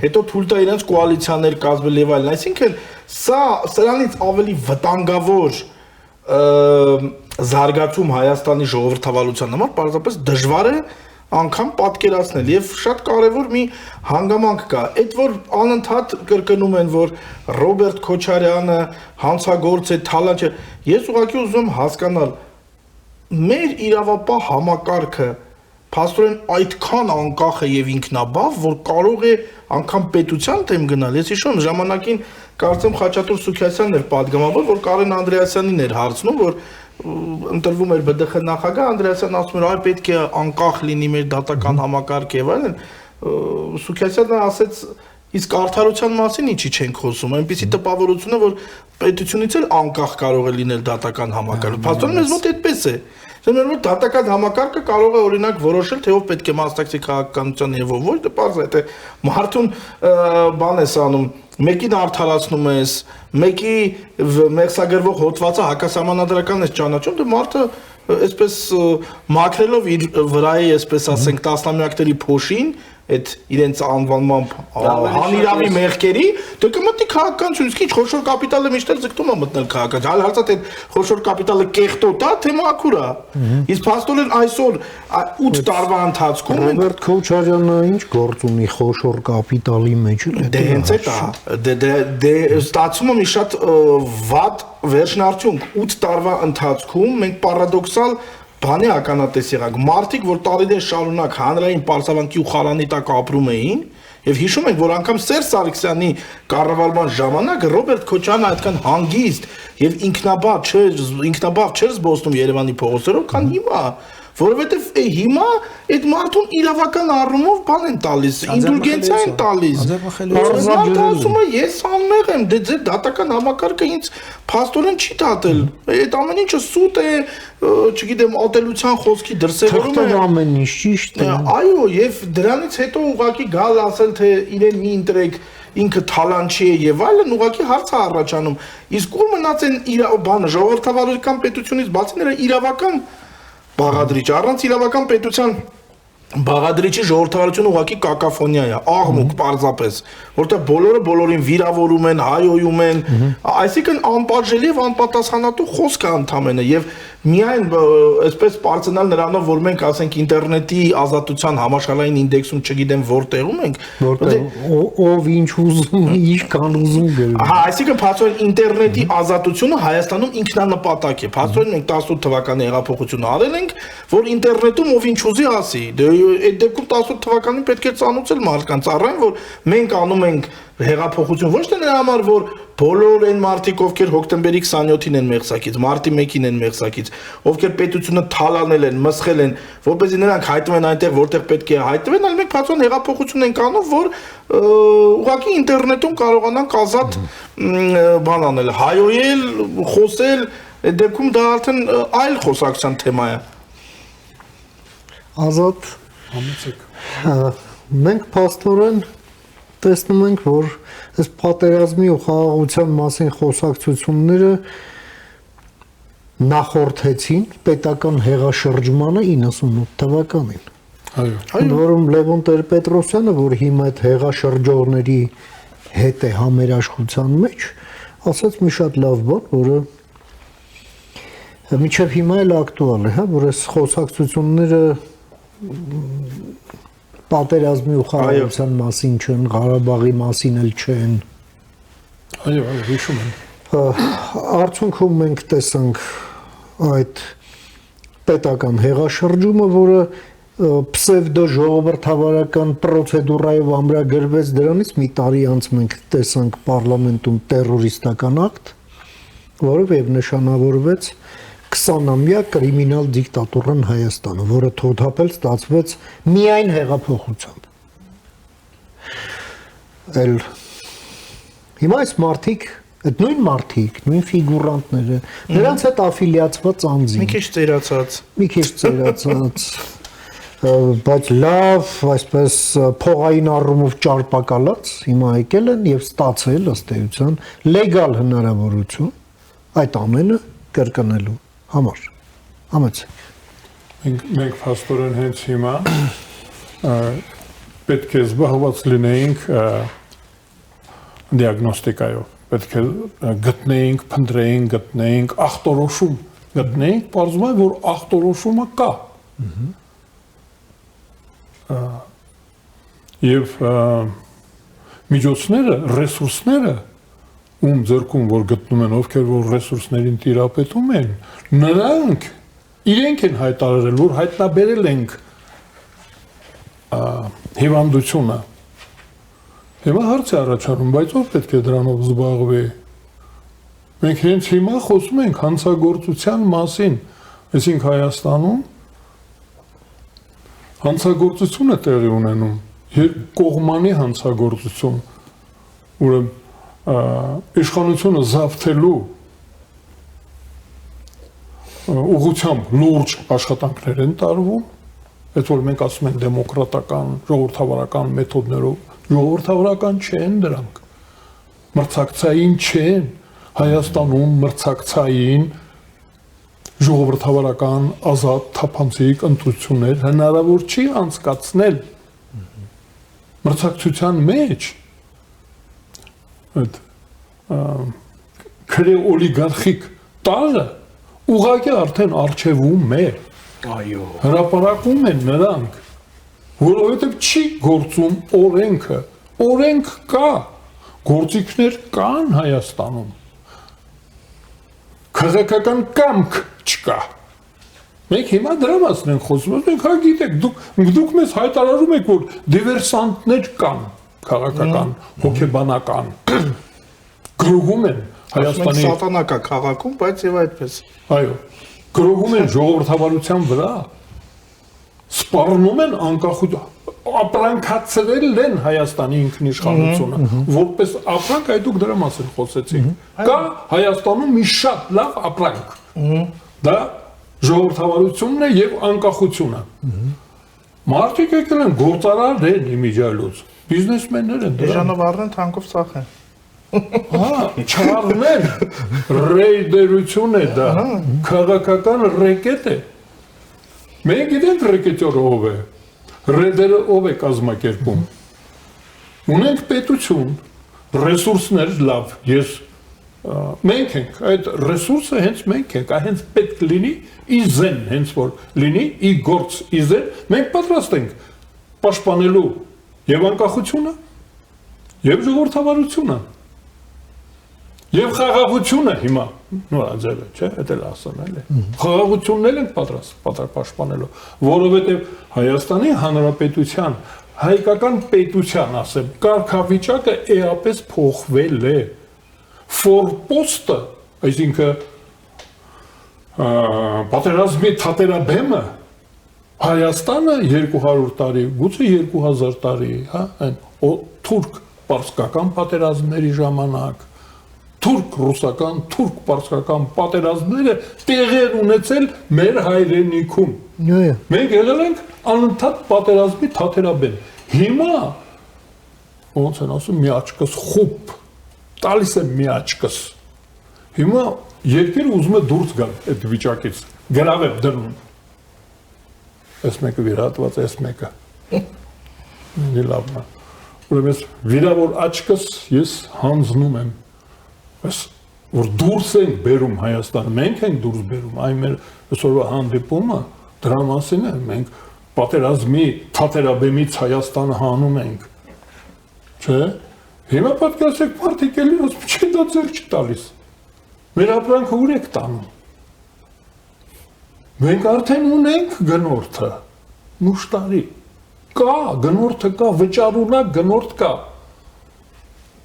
հետո թույլ տա իրենց կոալիցիաներ կազմել եւ այլն։ Այսինքն սրանից ավելի վտանգավոր զարգացում Հայաստանի ժողովրդավարության համար պարզապես դժվար է անգամ պատկերացնել եւ շատ կարեւոր մի հանգամանք կա այդ որ անընդհատ կրկնում են որ Ռոբերտ Քոչարյանը հանցագործ է թալաչ է ես ուղղակի ուզում եմ հասկանալ մեր իրավապահ համակարգը փաստորեն այդքան անկախ է եւ ինքնաբավ որ կարող է անգամ պետության դեմ գնալ ես հիշում ժամանակին կարծեմ Խաչատուր Սուքիասյանն էր падգամավոր որ Կարեն Անդրեասյանին էր հարցնում որ ընտրվում էր ԲԴԽ նախագահ Անդրեասյանն ասում էր այ պետք է անկախ լինի մեր դատական համակարգը եւ այլն Սուքիասյանը ասեց իսկ արդարության մասին ինչի չենք խոսում այնպեսի տպավորություն է որ պետությունից էլ անկախ կարող է լինել դատական համակարգը փաստորեն մեզ մոտ այդպես է Ձեր մոտ դատական համակարգը կարող է օրինակ որոշել թե ով պետք է մասնակցի քաղաքականության եւ ով ոչ դա պարզ է թե մարդուն բան ես անում մեկին արդարացնում ես մեկի մեղսագրվող հոդվածը հակասահմանադրական ես ճանաչում դե մարդը այսպես մաքրելով իր վրայի այսպես ասենք տասնամյակների փոշին այդ իրենց անվանմամբ հանիրավի մեղքերի, դե կմտնի քաղաքականություն, իսկ ինչ խոշոր կապիտալը միշտ էլ ձգտում է մտնել քաղաքական։ Հալ հարցած այդ խոշոր կապիտալը կեղտոտ է, թե մաքուր է։ Իսկ փաստորեն այսօր 8 տարվա ընթացքում Ռոբերտ Քոչարյանը ինչ գործ ունի խոշոր կապիտալի մեջ էլ։ Դե հենց այդ է, դե ստացվում է մի շատ վատ վերջնարդյունք 8 տարվա ընթացքում մենք պարադոքսալ բանի ականատես եղանք մարդիկ, որ տարիներ շարունակ հանրային պարսավանքի ու խարանի տակ ապրում էին, եւ հիշում ենք, որ անգամ Սերժ Սարգսյանի կառավարման ժամանակ Ռոբերտ Քոչարյանը այդքան հանգիստ եւ ինքնաբավ չէր զբոսնում Երևանի փողոցերով, քան հիմա, որովհետեւ հիմա այդ մարդուն իրավական առումով բան են տալիս, ինդուլգենցիա են տալիս։ Մարդը ասում է, ես անմեղ եմ, դե ձեր դատական համակարգը ինձ փաստորեն չի դատել։ Այդ ամեն ինչը սուտ է, չգիտեմ, ատելության խոսքի դրսևորում է։ Ամեն ինչ ճիշտ է։ Այո, եւ դրանից հետո ուղղակի գալ ասել, թե իրեն մի ընտրեք, ինքը թալանչի է եւ այլն, ուղղակի հարց է առաջանում։ Իսկ ուր մնաց են բանը ժողովրդավարական պետությունից բացի նրա իրավական բաղադրիչ, առանց իրավական պետության բաղադրիչի ժողովրդավարությունը ուղղակի կակաֆոնիա է, աղմուկ պարզապես, որտեղ բոլորը բոլորին վիրավորում են, հայոյում են, այսինքն անպատժելի եւ անպատասխանատու խոսք է ընդամենը եւ միայն այսպես պարծենալ նրանով, որ մենք ասենք ինտերնետի ազատության համաշխարհային ինդեքսում չգիտեմ որտեղում ենք, ով ինչ ուզում, ինչ կան ուզում գրում։ Հա, այսինքն փաստորեն ինտերնետի ազատությունը Հայաստանում ինքնանպատակ է։ Փաստորեն մենք 18 թվականի հեղափոխություն արել ենք, որ ինտերնետում ով ինչ ուզի ասի։ Դե այդ դեպքում 18 թվականին պետք է ծանոթել մարդկանց առայն, որ մենք անում ենք հեղափոխություն ոչ թե նրա համար, որ բոլոր այն մարդիկ, ովքեր հոկտեմբերի 27-ին են մեղսակից, մարտի 1-ին են մեղսակից, ովքեր պետությունը թալանել են, մսխել են, որպեսզի նրանք հայտնվեն այնտեղ, որտեղ պետք է հայտնվեն, այլ մենք փաստորեն հեղափոխություն ենք անում, որ ուղղակի ինտերնետում կարողանանք ազատ բան անել, հայոյել, խոսել, այդ դեպքում դա արդեն այլ խոսակցության թեմա է։ Ազատ մենք փաստորեն տեսնում ենք, որ այս պատերազմի ու խաղաղության մասին խոսակցությունները նախորդեցին պետական հեղաշրջմանը 98 թվականին։ Այո։ Որում Լևոն Տեր-Պետրոսյանը, որ հիմա այդ հեղաշրջողների հետ է համերաշխության մեջ, ասաց մի շատ լավ բան, որը մինչև հիմա էլ ակտուալ է, հա, որ այս խոսակցությունները պատերազմի ու խաղաղության մասին չեն, Ղարաբաղի մասին էլ չեն։ Այո, հիշում եմ։ Արդյունքում մենք տեսանք այդ պետական հեղաշրջումը, որը պսևդո ժողովրդավարական պրոցեդուրայով ամրագրվեց, դրանից մի տարի անց մենք տեսանք պարլամենտում տերորիստական ակտ, որով եւ նշանավորվեց 20-ամյա կրիմինալ դիկտատուրան Հայաստանը, որը թոթափել ստացվեց միայն հեղափոխությամբ։ Էլ հիմա այս մարդիկ, այդ նույն մարդիկ, նույն ֆիգուրանտները, նրանց հետ աֆիլիացված անձինք։ Մի քիչ ծերացած։ Մի քիչ ծերացած, բայց լավ, այսպես փողային առումով ճարպակալած, հիմա եկել են եւ ստացել ըստ էության լեգալ հնարավորություն այդ ամենը կրկնելու համար։ Համեցեք։ Մենք փաստորեն հենց հիմա պետք է զբաղված լինեինք դիագնոստիկայով, պետք է գտնեինք, փնտրեինք, գտնեինք ախտորոշում, գտնեինք, պարզվում է, որ ախտորոշումը կա։ Եվ միջոցները, ռեսուրսները ում ձեռքում որ գտնում են, ովքեր որ ռեսուրսներին տիրապետում են, նրանք իրենք են հայտարարել, որ հայտնաբերել ենք հիվանդությունը։ Հիմա հարց է առաջանում, բայց ով պետք է դրանով զբաղվի։ Մենք հենց հիմա խոսում ենք հանցագործության մասին, այսինքն Հայաստանում հանցագործություն է տեղի ունենում, կողմանի հանցագործություն, ուրեմն իշխանությունը զավթելու ուղղությամբ լուրջ աշխատանքներ են տարվում, այդ որ մենք ասում ենք դեմոկրատական, ժողովրդավարական մեթոդներով, ժողովրդավարական չեն դրանք, մրցակցային չեն, Հայաստանում մրցակցային ժողովրդավարական ազատ թափանցիկ ընտրություններ հնարավոր չի անցկացնել։ մրցակցության մեջ այդ քրե օլիգարխիկ տարը ուղղակի արդեն արժևում է։ Այո։ Հրապարակում են նրանք, որովհետև չի գործում օրենքը։ Օրենք կա, գործիքներ կան Հայաստանում։ Քաղաքական կամք չկա։ Մենք հիմա դրա մասին ենք խոսում, մենք հա գիտեք, դուք մեզ հայտարարում եք, որ դիվերսանտներ կան քաղաքական, հոգեբանական, գրողում են Հայաստանի Սատանա կա քաղաքում, բայց եւ այդպես։ Այո, գրողում են ժողովրդավարության վրա, սպառնում են անկախություն, ապրանքացրել են Հայաստանի ինքնիշխանությունը, որպես ապրանք, այդ դուք դրա մասին խոսեցիք։ Կա Հայաստանում մի շատ լավ ապրանք։ Դա ժողովրդավարությունն է եւ անկախությունը։ Մարդիկ եկել են գործարար են իմիջիալուց, բիզնեսմեններ են դրանք։ Էժանով առնեն թանկով ծախեն։ Հա, չառնեն, ռեյդերություն է դա, քաղաքական ռեկետ է։ Մենք գիտենք ռեկետյորը ով է, ռեյդերը ով է կազմակերպում։ Ունենք պետություն, ռեսուրսներ լավ, մենք ենք, այդ ռեսուրսը հենց մենք ենք, հենց պետք լինի իզեն, հենց որ լինի ի գործ իզեն, մենք պատրաստ ենք պաշտպանելու եւ անկախությունը, եւ ժողովրդավարությունը, եւ խաղաղությունը հիմա նորաձև է, չէ՞, դա էլ ասեմ էլի։ Խաղաղությունն էլ ենք պատրաստ պաշտպանելու, որովհետեւ Հայաստանի Հանրապետության հայկական պետության, ասեմ, կարգավիճակը էապես փոխվել է։ Ֆորպոստը, այսինքն պատերազմի թատերաբեմը Հայաստանը 200 տարի, գուցե 2000 տարի, հա, այն թուրք-պարսկական պատերազմների ժամանակ, թուրք-ռուսական, թուրք-պարսկական պատերազմները տեղեր ունեցել մեր հայրենիքում։ Մենք եղել ենք անընդհատ պատերազմի թատերաբեմ։ Հիմա ոնց են ասում, մի աչքս խուպ տալիս է մի աչքս։ Հիմա երկիրը ուզում է դուրս գալ այդ վիճակից, գրավ է դնում։ Այս մեկը վիրահատված, այս մեկը։ Մի լավն է։ Ուրեմն վիրավոր աչքս ես հանձնում եմ։ Այս որ դուրս ենք բերում Հայաստանը, մենք ենք դուրս բերում, այն մեր այսօրվա հանդիպումը դրա մասին է, մենք պատերազմի թատերաբեմից Հայաստանը հանում ենք։ Չէ՞։ Հիմա պատկերացրեք մարդիկ էլի ասում, չէ, դա ձեր չի տալիս։ Մեր ապրանքը ուր եք տանում։ Մենք արդեն ունենք գնորդը, մուշտարի, կա, գնորդը կա, վճարունակ գնորդ կա։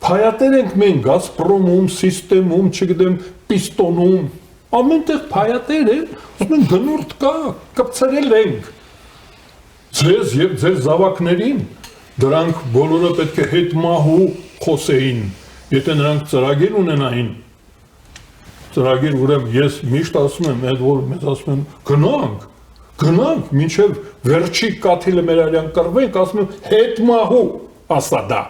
Փայատեր ենք մենք Գազպրոմում, Սիստեմում, չգիտեմ, Պիստոնում, ամենտեղ փայատեր են, ասում են գնորդ կա, կպցրել ենք։ Ձեզ եւ ձեր զավակներին դրանք բոլորը պետք է հետմահու խոսեին, եթե նրանք ծրագիր ունենային։ Ծրագիր ուրեմն ես միշտ ասում եմ, այդ որ մեզ ասում են գնանք, մինչև վերջի կաթիլը մեր արյան կռվենք, ասում եմ հետմահու ասա դա։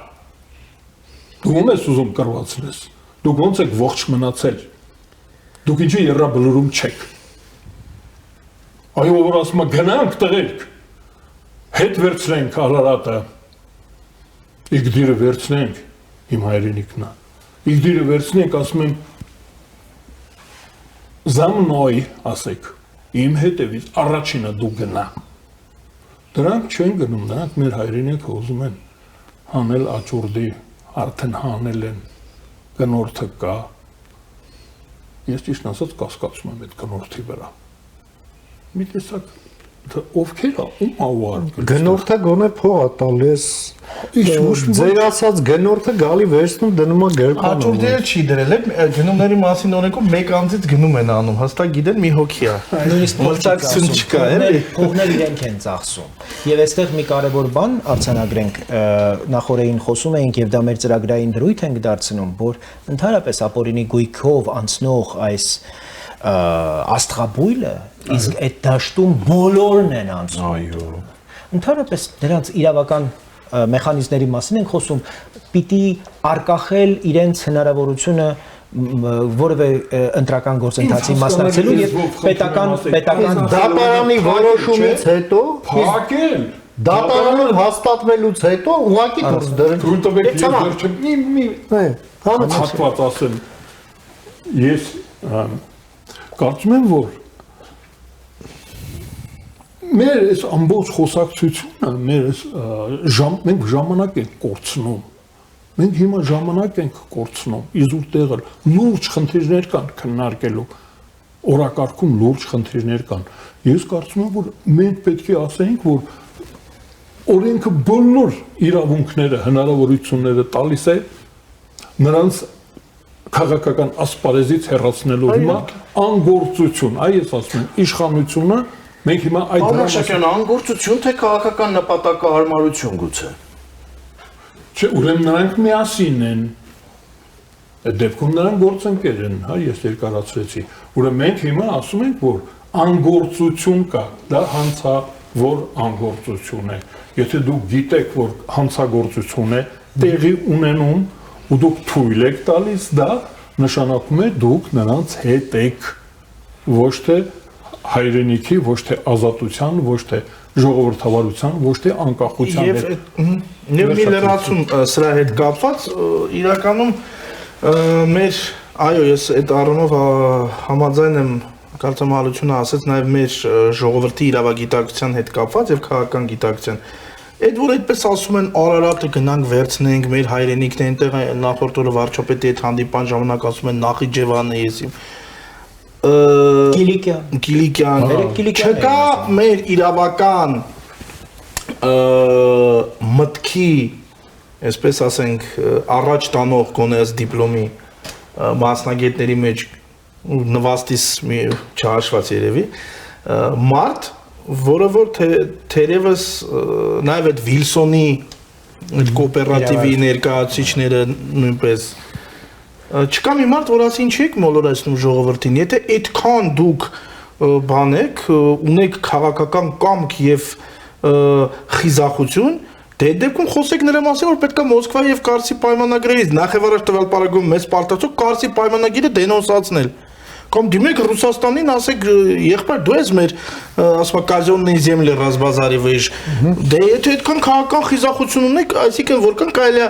Դու ում ես ուզում կռվածնես, դուք ոնց եք ողջ մնացել, դուք ինչի եռաբլուրում չեք։ Այո, որ ասում եմ գնանք տղերք, հետ վերցրենք Արարատը, Իգդիրը վերցնենք, իմ հայրենիքն է, Իգդիրը վերցնենք, ասում եմ Զամնոյ ասեք, իմ հետևից առաջինը դու գնա։ Դրանք չեն գնում, նրանք մեր հայրենիքը ուզում են հանել աճուրդի, արդեն հանել են, գնորդը կա։ Ես ճիշտ ասած կասկածում եմ այդ գնորդի վրա։ Մի տեսակ ովքեր ում ավար գնորդը գոնե փող է տալիս ձեր ասած գնորդը գալի վերցնում դնում է գրպանում Աճուրդերը չի դրել է գնումների մասին օրենքում մեկ անձից գնում են անում հաստատ գիտեն մի հոգի է նույնիսկ մրցակցություն չկա էլի փողները իրենք են ծախսում եւ այստեղ մի կարեւոր բան արձանագրենք նախորդին խոսում էինք եւ դա մեր ծրագրային դրույթ ենք դարձնում որ ընդհանրապես ապօրինի գույքով անցնող այս աստղաբույլը իսկ այդ դաշտում բոլորն են անցնում այո ընդհանրապես դրանց իրավական մեխանիզմների մասին ենք խոսում պիտի արկախել իրենց հնարավորությունը որևէ ընտրական գործընթացի մասնակցելու եւ պետական դատարանի որոշումից հետո փակել Դատարանում հաստատվելուց հետո ուղղակի դուրս դրել։ Թույլ տվեք Դե ես ցավա։ վերջը մի հատված ասեմ։ Ես կարծում եմ, որ մեր այս ամբողջ խոսակցությունը, մենք ժամանակ ենք կորցնում։ Մենք հիմա ժամանակ ենք կորցնում, իզուր տեղը լուրջ խնդիրներ կան քննարկելու, օրակարգում լուրջ խնդիրներ կան։ Ես կարծում եմ, որ մենք պետք է ասենք, որ օրենքը բոլոր իրավունքները, հնարավորությունները տալիս է նրանց քաղաքական ասպարեզից հեռացնելու հիմա անգործություն, այս ասում եմ, իշխանությունը մենք հիմա այդ Ալեքսանդրյան, անգործություն թե քաղաքական նպատակահարմարություն գուցե։ Չէ, ուրեմն նրանք միասին են։ Այդ դեպքում նրանք գործընկեր են, հա, ես երկարացրեցի։ Ուրեմն մենք հիմա ասում ենք, որ անգործություն կա, դա հանցավոր անգործություն է։ Եթե դուք գիտեք, որ հանցագործություն է տեղի ունենում ու դուք թույլ եք տալիս, դա նշանակում է դուք նրանց հետ եք, ոչ թե հայրենիքի, ոչ թե ազատության, ոչ թե ժողովրդավարության, ոչ թե անկախության հետ։ Եվ մի լրացում սրա հետ կապված իրականում մեր այո ես այդ առումով համաձայն եմ կարծեմ հալությունը ասեց նաև մեր ժողովրդի իրավագիտակցության հետ կապված եւ քաղաքական գիտակցության այդ որ այդպես ասում են Արարատը գնանք վերցնենք մեր հայրենիքն այնտեղ նախորդ օրը վարչապետի հետ հանդիպան ժամանակ ասում են Նախիջևանը եսիմ Կիլիկյան չկա մեր իրավական մտքի այսպես ասենք առաջ տանող գոնես դիպլոմի մասնագետների մեջ նվաստիս մի չհաշված երևի մարդ որը որ թերևս նաև այդ Վիլսոնի կոոպերատիվի ներկայացուցիչները նույնպես չկա մի մարդ որ ասին չեք մոլորեցնում ժողովրդին եթե այդքան դուք բանեք ունեք քաղաքական կամք եւ խիզախություն դե դեպքում խոսեք նրա մասին որ պետքա Մոսկվա եւ Կարսի պայմանագրերից նախևառաջ տվյալ պարագայում մեծ պարտացող Կարսի պայմանագիրը դենոնսացնել կամ դիմեք Ռուսաստանին ասեք եղբայր դու ես մեր ասма казённые земли разбазариваешь դե եթե այդքան քաղաքական խիզախություն ունեք այսինքն որքան կարելի է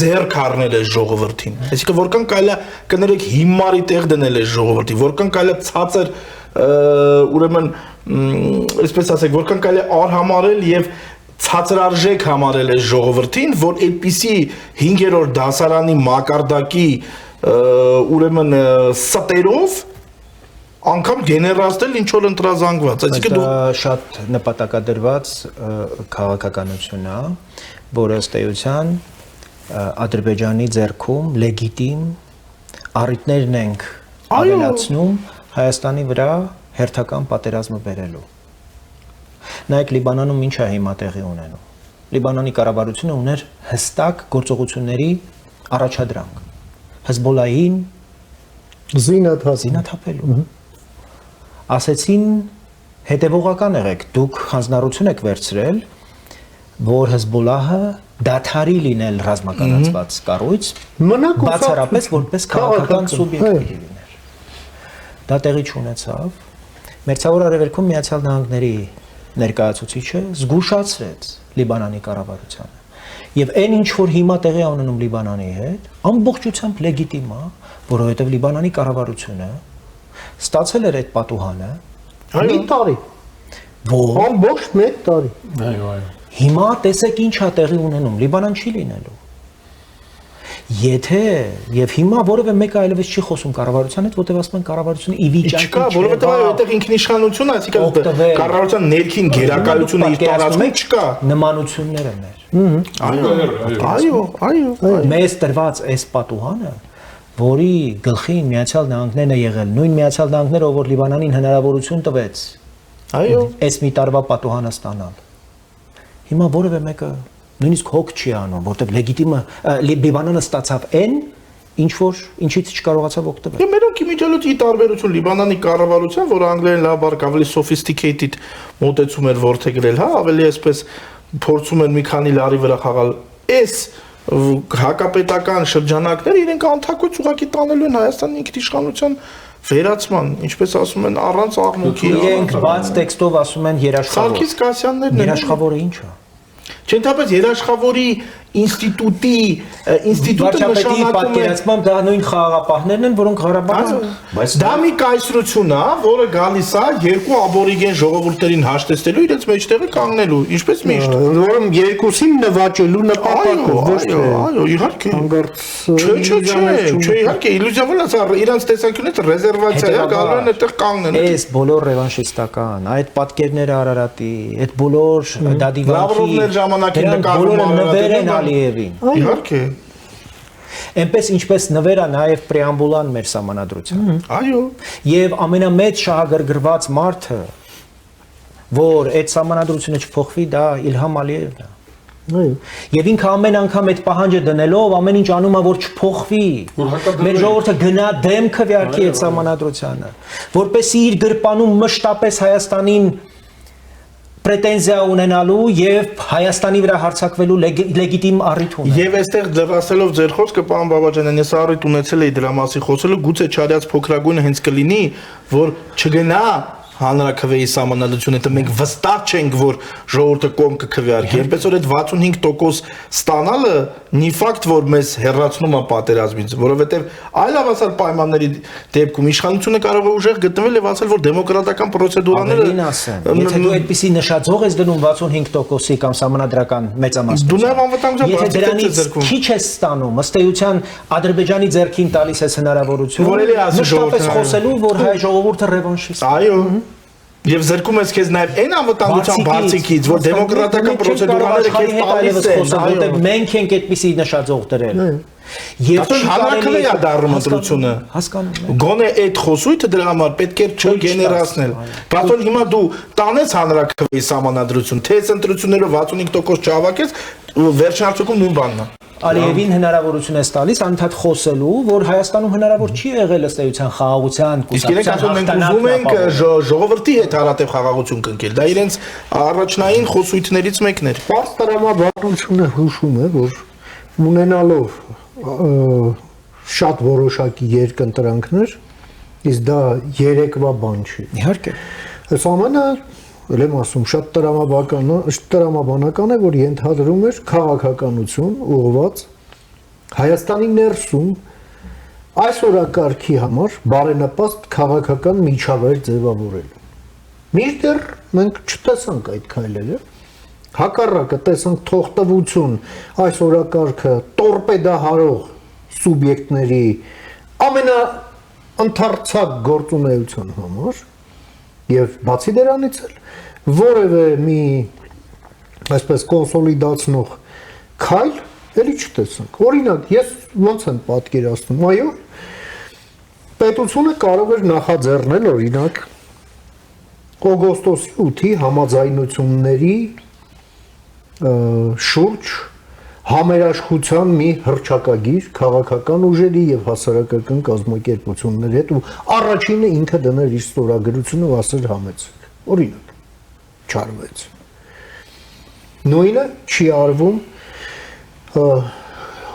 ձեռք առնել այս ժողովրդին այսինքն որքան կարելի է կներեք հիմարի տեղ դնել այս ժողովրդի որքան կարելի է ցածր ուրեմն այսպես ասեք որքան կարելի է արհամարել եւ ցածրարժեք համարել այս ժողովրդին որ այդպիսի 5-րդ դասարանի մակարդակի ուրեմն ստերով անգամ գեներացնել ինչ որ ընտրազանգված այսինքն դա շատ նպատակադրված քաղաքականություն է որը ըստ էության Ադրբեջանի ձեռքում լեգիտիմ առիթներն ենք ավելացնում Հայաստանի վրա հերթական պատերազմը բերելու նայեք Լիբանանում ինչ է հիմա տեղի ունենում Լիբանանի կառավարությունը ուներ հստակ գործողությունների առաջադրանք Հեզբոլային զինաթափելու ասեցին հետևողական եղեք դուք հանձնառություն եք վերցրել որ Հեզբոլահը դադարի լինել ռազմականացված կառույց բացառապես որպես քաղաքական սուբյեկտ լիներ դա տեղի չունեցավ Մերձավոր Արևելքում Միացյալ Նահանգների ներկայացուցիչը զգուշացրեց Լիբանանի կառավարությանը եւ այն ինչ որ հիմա տեղի ունենում Լիբանանի հետ ամբողջությամբ լեգիտիմ է որովհետեւ Լիբանանի կառավարությունը ստացել էր այդ պատուհանը մի տարի որ ամբողջ 1 տարի այո հիմա տեսեք ինչ է տեղի ունենում Լիբանան չի լինելու եթե եւ հիմա որևէ մեկը այլևս չի խոսում կառավարության հետ որտեղ ասում են կառավարությունը ի վիճակի չկա որովհետեւ այդտեղ ինքնիշխանություն այսինքն կառավարության ներքին գերակայությունը իր տարածքում չկա նմանություններ են այո մեզ տրված այս պատուհանը որի գլխին Միացյալ Նահանգներն է եղել նույն Միացյալ Նահանգները որ Լիբանանին հնարավորություն տվեց այո այս մի տարվա պատուհանը ստանալ հիմա որևէ մեկը նույնիսկ հոգ չի անում որտեղ լեգիտիմը Լիբանանը ստացավ այն ինչ որ ինչից չկարողացավ օգտվել մերոնք իմիջիալոց ի տարբերություն Լիբանանի կառավարության որ անգլերեն լավ բառ ավելի sophisticated մոտեցում էր ворթեգրել հա ավելի այսպես փորձում են մի քանի լարի վրա խաղալ այս հակապետական շրջանակներ իրենք անթակույց ուղակի տանելու են Հայաստանի ինքնիշխանության վերացման, ինչպես ասում են, առանց աղմուկի։ Իրենք բաց տեքստով ասում են երաշխավոր։ Սարգիս Կասյաններն են։ Երաշխավորը ի՞նչ է։ Չընդհանրապես երաշխավորի ինստիտուտի վարչապետի պատկերացմամբ դա նույն խաղաղապահներն են, որոնք Ղարաբաղը դա մի կայսրություն է, որը գալիս է երկու աբորիգեն ժողովուրդներին հաշտեցնելու իրենց մեջտեղը կանգնելու, ինչպես միշտ։ Որում երկուսին նվաճելու նպատակով ոչ թե այո, իհարկե։ հանգարց Չէ, իհարկե, իլյուզիա իրենց տեսանկյունից ռեզերվացիա է, գալու են այդտեղ կանգնեն։ Այս բոլոր ռևանշիստական, այդ պատկերները Արարատի, այդ բոլոր դադիվանքի Լավրովներ ժամանակին նկարում բոլորը նվեր են Ալիևին։ Իհարկե։ Այնպես ինչպես նվերը նաև պրեամբուլան մեր սահմանադրության։ Այո։ Եվ ամենամեծ շահագրգռված մարդը, որ այդ սահմանադրությունը չփոխվի, դա Իլհամ Ալիևն է։ այո Եվ ինքը ամեն անգամ այդ պահանջը դնելով ամեն ինչ անում է որ չփոխվի։ Մեր ժողովուրդը գնա դեմ քվեարկի այդ սահմանադրությանը, որպեսզի իր գրպանում մշտապես Հայաստանին պրետենզիա ունենալու եւ Հայաստանի վրա հարձակվելու լեգիտիմ առիթ ունենա։ Եվ այստեղ դրասելով ձեր խոսքը, պարոն Բաբաջանյան, ես առիթ ունեցել էի դրա մասին խոսելու, գուցե չարյաց փոքրագույնը հենց կլինի, որ չգնա հանրաքվեի սահմանադրությունը, դա մենք վստահ չենք, որ ժողովուրդը կողմ կքվեարկի։ Այնպես որ այդ 65% ստանալը մի ֆակտ, որ մեզ հեռացնում է պատերազմից, որովհետև այլ հավասար պայմանների դեպքում իշխանությունը կարող է ուժեղ գտնվել եւ ասել, որ դեմոկրատական պրոցեդուրաները Ավելին ասեմ, եթե դու այդպիսի նշաձող ես դնում 65%-ի կամ սահմանադրական մեծամասնություն, դու նաև անվտանգության եթե դրանից քիչ ես ստանում, ըստ էության Ադրբեջանի ձեռքին տալիս ես հնարավորություն Որելի է ասի մշտապես ժողովուրդը, խոսելու, որ հայ ժողովուրդը ռևանշիստ է։ Այո։ Եվ զրկում ես քեզ նաև այն անվտանգության բարձիկից, որ դեմոկրատական պրոցեդուրաները քեզ տալիս են, որտեղ մենք ենք այդպիսի նշաձող դրել։ Եվ հանրաքվեի է դառնում ընտրությունը։ Հասկանում եմ։ Գոնե այդ խոսույթը դրա համար պետք է չգեներացնել։ Բացի հիմա դու տանես հանրաքվեի սահմանադրություն, թե այս ընտրություններով 65% չհավաքես, վերջին արդյունքում նույն բանն է։ Ալիևին հնարավորություն է տալիս անընդհատ խոսելու, որ Հայաստանում հնարավոր չի եղել ըստ էության խաղաղության, Իսկ իրենք ասում են մենք ուզում ենք ժողովրդի հետ հարատև խաղաղություն կնքել։ Դա իրենց առաջնային խոսույթներից մեկն էր։ Պարզ տրամաբանությունը հուշում է, որ ունենալով շատ որոշակի երկընտրանքներ, իսկ դա երեկվա բան չի։ Իհարկե։ Այս ամենը ելեմ ասում շատ տրամաբանական է, որ ենթադրում էր քաղաքականություն ուղղված Հայաստանի ներսում այս օրակարգի համար բարենպաստ քաղաքական միջավայր ձևավորելու։ Մինչդեռ մենք չտեսանք այդ քայլերը, հակառակը տեսանք թողտվություն այս օրակարգը տորպեդահարող սուբյեկտների ամենաընթարցակ գործունեության համար եւ բացի դրանից էլ որևէ մի այսպես կոնսոլիդացնող քայլ էլի չտեսանք։ Օրինակ, ես ոնց եմ պատկերացնում, այո, պետությունը կարող էր նախաձեռնել օրինակ օգոստոսի 8-ի համաձայնությունների շուրջ համերաշխության մի հռչակագիր քաղաքական ուժերի եւ հասարակական կազմակերպությունների հետ ու առաջինը ինքը դներ իր ստորագրությունը ու ասեր համեցեք։ Օրինակ, չարվեց։ Նույնը չի արվում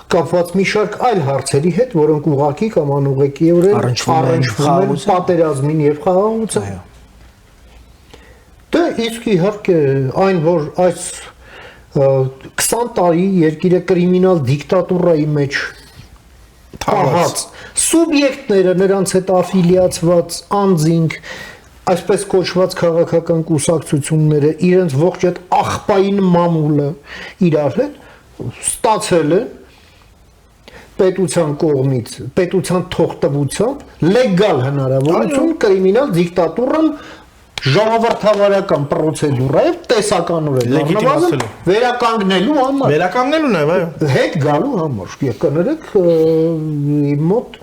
կապված մի շարք այլ հարցերի հետ, որոնք ուղղակի կամ անուղղակիորեն առնչվում են պատերազմին եւ խաղաղությանը։ Դա իսկ իհարկե այն որ այս 20 տարի երկիրը կրիմինալ դիկտատուրայի մեջ թաղած սուբյեկտները նրանց հետ աֆիլիացված անձինք այսպես կոչված քաղաքական կուսակցությունները իրենց ողջ այդ աղբային մամուլը իրար հետ ստացել են պետության կողմից պետության թողտվությամբ լեգալ հնարավորություն կրիմինալ դիկտատուրան ժողովրդավարական պրոցեդուրայով տեսականորեն լեգիտիմացնելու վերականգնելու համար վերականգնելուն է, այո հետ գալու համար եւ կներեք մոտ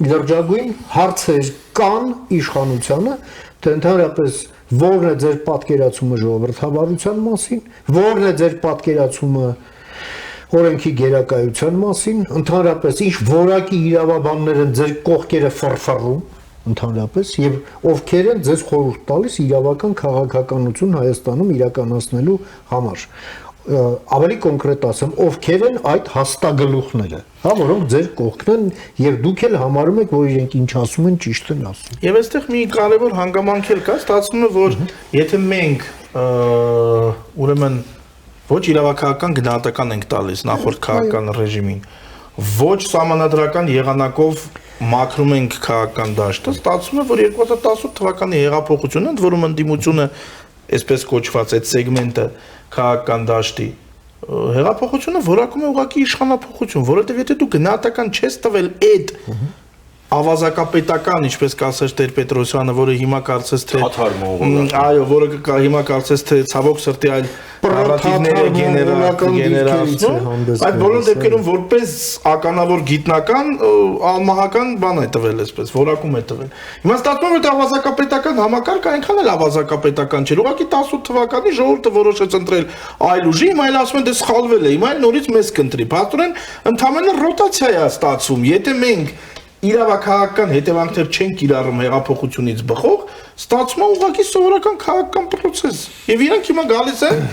լրջագույն հարցեր կան իշխանությանը թե ընդհանրապես որն է ձեր պատկերացումը ժողովրդավարության մասին որն է ձեր պատկերացումը օրենքի գերակայության մասին ընդհանրապես ինչ որակի իրավաբաններ են ձեր կողքերը ֆրֆռում ընդհանրապես եւ ովքեր են ձեզ խորհուրդ տալիս իրավական քաղաքականություն Հայաստանում իրականացնելու համար ավելի կոնկրետ ասեմ ովքեր են այդ հաստագլուխները հա որոնք ձեր կողքն են եւ դուք էլ համարում եք որ իրենք ինչ ասում են ճիշտ են ասում եւ այստեղ մի կարեւոր հանգամանք էլ կա ստացվում է որ եթե մենք ուրեմն ոչ իրավաքաղաքական գնահատական ենք տալիս նախորդ քաղաքական ռեժիմին, ոչ սահմանադրական եղանակով մաքրում ենք քաղաքական դաշտը, ստացվում է, որ 2018 թվականի հեղափոխությունը, ընդ որում ընդդիմությունը, այսպես կոչված այդ սեգմենտը քաղաքական դաշտի հեղափոխությունը որակում է ուղղակի իշխանափոխություն, որովհետև եթե դու գնահատական չես տվել այդ ավազակապետական, ինչպես կասեր Տեր Պետրոսյանը, որը հիմա կարծես թե այո, որը հիմա կարծես թե ցավոք սրտի այլ նարատիվները գեներացնում, այդ բոլոր դեպքերում որպես ականավոր գիտնական անմահական բան է տվել, այսպես որակում է տվել։ Հիմա ստացվում է, որ ավազակապետական համակարգը այնքան էլ ավազակապետական չէ։ Ուղղակի 18 թվականի ժողովուրդը որոշեց ընտրել այլ ուժի, հիմա էլ ասում են դե սխալվել է, հիմա էլ նորից մեզ կընտրի։ Փաստորեն ընդհանրապես ռոտացիա է ստացվում։ Եթե մենք իրավաքաղաքական հետևանքներ չեն կիրառում հեղափոխությունից բխող, ստացվում է ուղղակի սովորական քաղաքական process։ Եվ իրանք հիմա գալիս են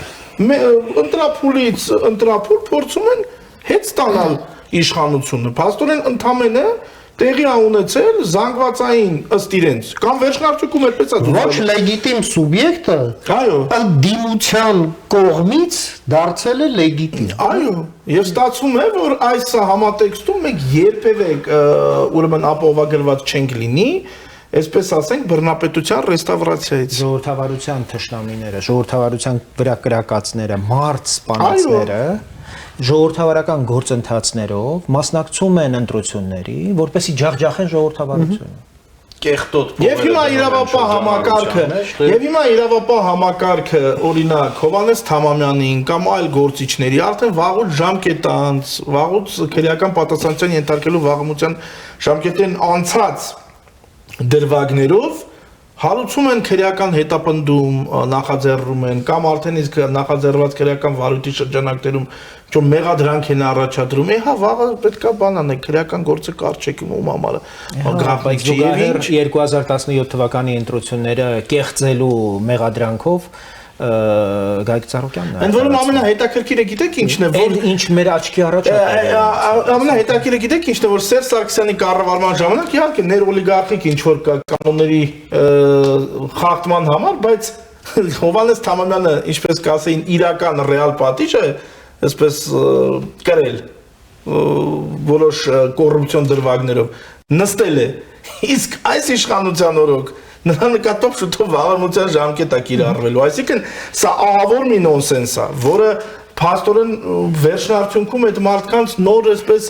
ընտրափուլից ընտրափուլ փորձում են հետ ստանալ իշխանությունը։ Փաստորեն ընդամենը տեղի ունեցել զանգվածային ըստ իրենց կամ վերջնարդյունքում այդպես է ոչ լեգիտիմ սուբյեկտը այո ընդդիմության կողմից դարձել է լեգիտիմ։ Այո, եւ ստացվում է, որ այս համատեքստում մենք երբևէ ուրեմն ապահովագրված չենք լինի, այսպես ասենք, բռնապետության ռեստավրացիայից։ Ժողովրդավարության թշնամիները, ժողովրդավարության վրա կրակածները, մարդ սպանածները ժողովրդավարական գործընթացներով մասնակցում են ընտրությունների, որպեսզի ջախջախեն ժողովրդավարությունը։ Կեղտոտ Եվ հիմա իրավապահ համակարգը, օրինակ Հովհաննես Թամամյանին կամ այլ գործիչների արդեն վաղուց ժամկետ անց, վաղուց քրեական պատասխանատվության ենթարկելու վաղումության ժամկետին անցած դրվագներով հարուցում են քրեական հետապնդում, նախաձեռնում են կամ արդեն իսկ նախաձեռված քրեական վարույթի շրջանակներում ճո մեղադրանք են առաջադրում, հա վաղը պետքա բան անել, քրեական գործը կարճ չեկում ում համարը։ Բայց զուգահեռ 2017 թվականի ընտրությունները կեղծելու մեղադրանքով Գայք Ծառուկյանն է։ Ընդ որում ամենահետաքրքիրը գիտեք ինչն է, որ ինչ մեր աչքի առաջ է։ ամենահետաքրքիրը գիտեք ինչն է, որ Սերժ Սարգսյանի կառավարման ժամանակ իհարկե ներօլիգարխիկ ինչ որ կանոնների խախտման համար, բայց Հովհաննես Թամամյանը, ինչպես կասեին, իրական ռեալ պատիժ է, այսպես կրել որոշ կոռուպցիոն դրվագներով նստել է։ Իսկ այս իշխանության օրոք նրա նկատմամբ շուտով վաղամության ժամկետ է կիրառվելու, այսինքն սա ահավոր մի նոնսենս է, որը փաստորեն վերջնարդյունքում այդ մարդկանց նոր այսպես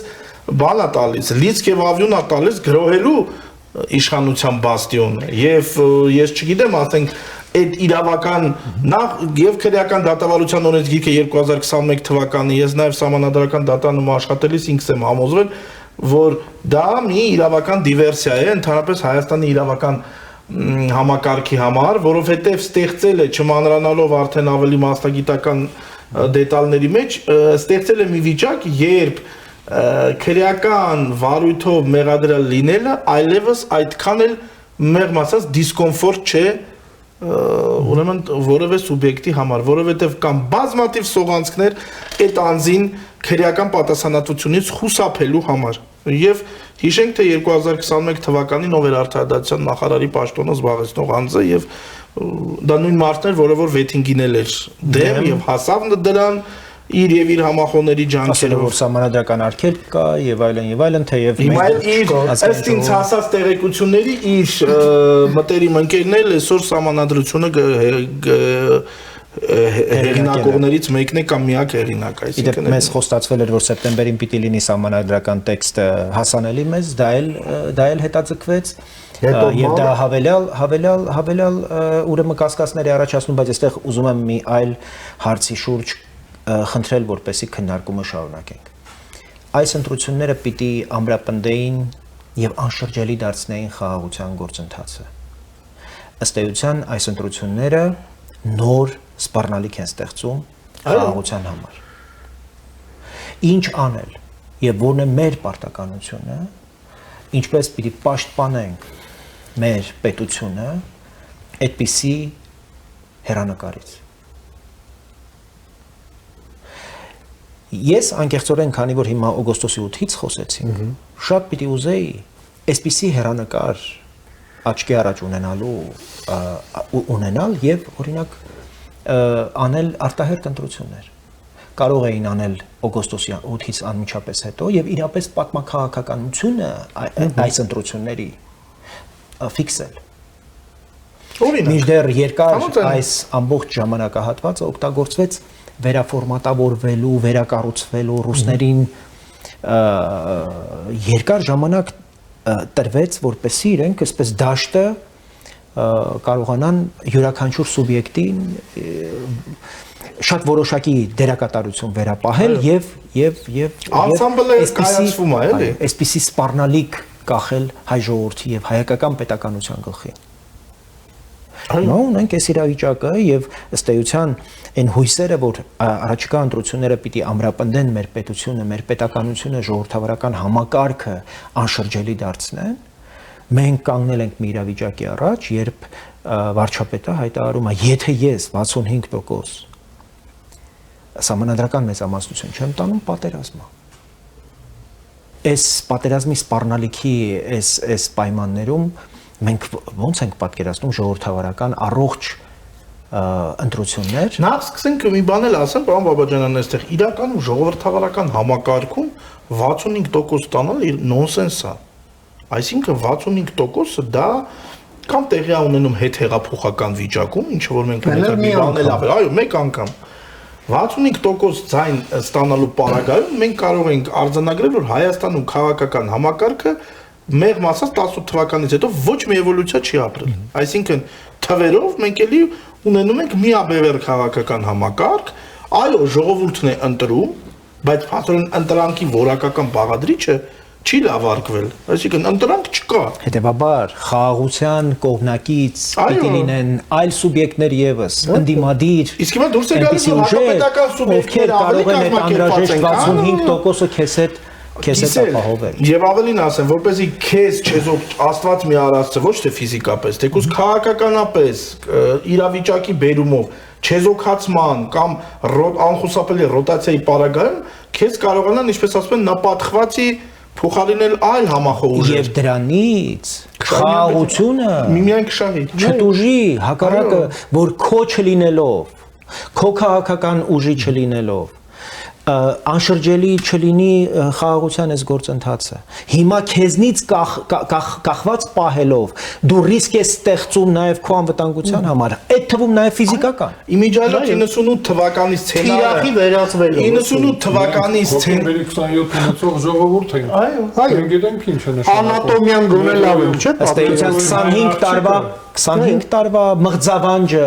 բան է տալիս, լիցք եւ ավյուն է տալիս գրոհելու իշխանության բաստիոնը։ Եվ ես չգիտեմ, ասենք այդ իրավական նախ եւ քրեական դատավարության օրենսգիրքը 2021 թվականի, ես նաեւ սահմանադրական դատանում աշխատելիս ինքս եմ համոզվել, որ դա մի իրավական դիվերսիա է ընդհանրապես Հայաստանի իրավական համակարգի համար, որովհետև ստեղծել է չմանրանալով արդեն ավելի մասնագիտական դետալների մեջ, ստեղծել է մի վիճակ, երբ քրեական վարույթով մեղադրյալ լինելը այլևս այդքան էլ մեղմ ասած դիսկոմֆորտ չէ ուրեմն որևէ սուբյեկտի համար, որովհետև կան բազմաթիվ սողանցքներ այդ անձին քրեական պատասխանատվությունից խուսափելու համար։ Եվ հիշենք, թե 2021 թվականին ով էր արդարադատության նախարարի պաշտոնը զբաղեցնող անձը եւ դա նույն մարդն էր, որը որ վեթինգին էր դեմ եւ հասավ դրան իր եւ իր համախոհների ջանքերով, որ սահմանադրական արգելք կա եւ այլն, թեև հիմա իր ըստ ինձ հասած տեղեկությունների իր մտերիմ ընկերն էլ այսօր սահմանադրությունը հեղինակողներից մեկն է կամ միակ հեղինակ, այսինքն մեզ խոստացվել էր, որ սեպտեմբերին պիտի լինի սահմանադրական տեքստը հասանելի մեզ, դա էլ հետաձգվեց եւ դա հավելյալ ուրեմն կասկածներ է առաջացնում, բայց այստեղ ուզում եմ մի այլ հարցի շուրջ խնդրել, որպեսզի քննարկումը շարունակենք։ Այս ընտրությունները պիտի ամրապնդեին եւ անշրջելի դարձնեին խաղաղության գործընթացը։ Ըստ էության այս ընտրությունները նոր սպառնալիք են ստեղծում խաղաղության համար։ Ինչ անել եւ որն է մեր պարտականությունը, ինչպես պիտի պաշտպանենք մեր պետությունը այդպիսի հեռանկարից։ Ես անկեղծորեն, քանի որ հիմա օգոստոսի 8-ից խոսեցինք, շատ պիտի ուզեի այսպիսի հեռանկար աչքի առաջ ունենալ եւ օրինակ անել արտահերտ ընտրություններ։ կարող էին անել օգոստոսի 8-ից անմիջապես հետո եւ իրապես պատմաքաղաքականությունը այս ընտրությունների ֆիքսել։ Մինչդեռ երկար այս ամբողջ ժամանակահատվածը օգտագործվեց վերաֆորմատավորվելու, վերակառուցվելու ռուսներին երկար ժամանակ տրվեց, որպեսզի իրենք այսպես դաշտը կարողանան յուրաքանչյուր սուբյեկտին շատ որոշակի դերակատարություն վերապահել եւ անսամբլը կայացվում է, էլի։ Այսպիսի սպառնալիք կախել հայ ժողովրդի եւ հայկական պետականության գլխին։ Նո, ունենք այս իրավիճակը եւ ըստ էության այն հույսերը, որ առաջիկա ընտրությունները պիտի ամրապնդեն մեր պետությունը, մեր պետականությունը, ժողովրդավարական համակարգը անշրջելի դարձնեն, մենք կանգնել ենք մի իրավիճակի առաջ, երբ վարչապետը հայտարարում է, եթե ես 65% սահմանադրական մեծամասնություն չեմ տանում, պատերազմ է։ Այս պատերազմի սպառնալիքի այս պայմաններում մենք ոնց ենք պատկերացնում ժողովրդավարական առողջ ընտրություններ։ Նախ սկսենք մի բան էլ ասեմ, պարոն Բաբաջանյան, այստեղ իրականում ժողովրդավարական համակարգում 65% ստանալ նոնսենս է։ Այսինքն 65%-ը դա կամ տեղի է ունենում հետհեղափոխական վիճակում, ինչ որ մենք մի բան էլ ավեր, այո, մեկ անգամ 65% ձայն ստանալու պարագայում մենք կարող ենք արձանագրել, որ Հայաստանում քաղաքական համակարգը մեղմ ասած 18 թվականից հետո ոչ մի էվոլյուցիա չի ապրել։ Այսինքն թվերով մենք էլի ունենում ենք միաբևեռ քաղաքական համակարգ, այո, ժողովուրդն է ընտրում, բայց փաստորեն ընտրանքի որակական բաղադրիչը չի լավարկվել։ Այսինքն ընտրանք չկա։ Հետևաբար խաղաղության կողմնակից պիտի լինեն այլ սուբյեկտներ եւս, ընդդիմադիր։ Իսկ հիմա դուրս է գալիս որ հակապետական սուբյեկտները կարող են այդ անհրաժեշտ 65%-ը քեզ հետ ապահովել։ Եվ ավելին ասեմ, որպեսզի քեզ չեզոք Աստված մի արածը ոչ թե ֆիզիկապես, թեկուզ քաղաքականապես իրավիճակի բերումով չեզոքացման կամ անխուսափելի ռոտացիայի պարագայում քեզ կարողանան, ինչպես ասում են, նապատխվածի փոխարինել այլ համախոհ ուժեր։ Եվ դրանից խաղաղությունը միմիայն կշահի։ Չտուժի, հակառակը, որ քո չլինելով, քո քաղաքական ուժի չլինելով անշրջելի չլինի խաղաղության այս գործընթացը։ Հիմա քեզնից կախված պահելով դու ռիսկ ես ստեղծում նաև քո անվտանգության համար, այդ թվում նաև ֆիզիկական։ Իմիջիայլոց 98 թվականի սցենարը Իրաքի վերածվելու 98 թվականի Հոկտեմբերի 27-ին ունեցող ժողովուրդ են։ Այո, Մենք գիտենք ինչ է նշանակում։ Անատոմիան գոնե լավ է, չէ՞։ Ըստ էության 25 տարվա մղձավանջը,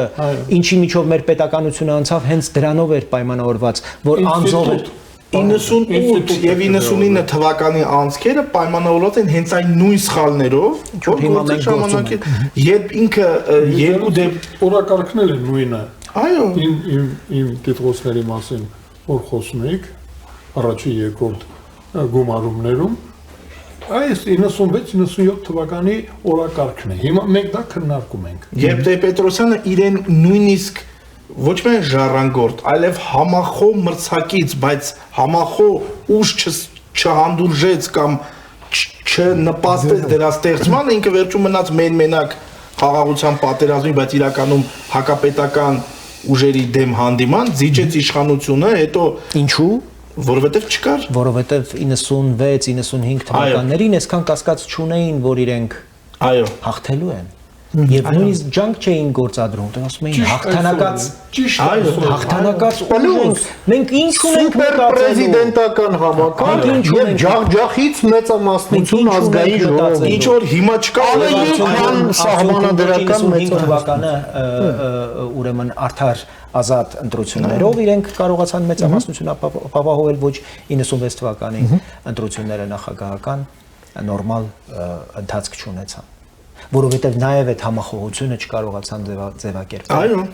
ինչի միջով մեր պետականությունը անցավ, հենց դրանով էր պայմանավորված, որ անձով էր 98 եւ 99 թվականի անցքերը պայմանավորված են հենց այն նույն սխալներով, որ հիմա գործ մենք ժամանակի երբ ինքը երկու օրակարգն էլ է նույնը։ Այո, Իմ տիտղոսների մասին որ խոսում եք առաջի երկրորդ գումարումներում այս 96-97 թվականի օրակարգն է։ Հիմա մենք դա քննարկում ենք։ երբ Տեր-Պետրոսյանը իրեն նույնիսկ ոչ միայն ժառանգորդ, այլև համախոհ մրցակից, բայց համախոհ ուժ չհանդուրժեց կամ չնպաստեց դրա ստեղծմանը, ինքը վերջում մնաց մենակ խաղաղության պատերազմի, բայց իրականում հակապետական ուժերի դեմ հանդիման, զիջեց իշխանությունը, հետո ինչու? որովհետև չկար, Որովհետև 96-95 թվականներին այսքան կասկած չունեին, որ իրենք այո, հաղթելու են։ Եվ նույնիսկ ջանք չէին գործադրում, դեռ ասում էին հաղթանակած, հաղթանակած ուժ, մենք ինչ ունենք պրեզիդենտական համակարգ եւ ջախջախից մեծամասնություն ազգային ժողով։ ինչ որ հիմա չկա, սահմանադրական 95 թվականը ուրեմն արդար ազատ ընտրություններով իրենք կարողացան մեծամասնություն ապահովել, ոչ 96 թվականի ընտրությունները նախագահական նորմալ ընթացք չունեցան, որովհետև նաև այդ համախոհությունը չկարողացան ձևակերպել։ այո,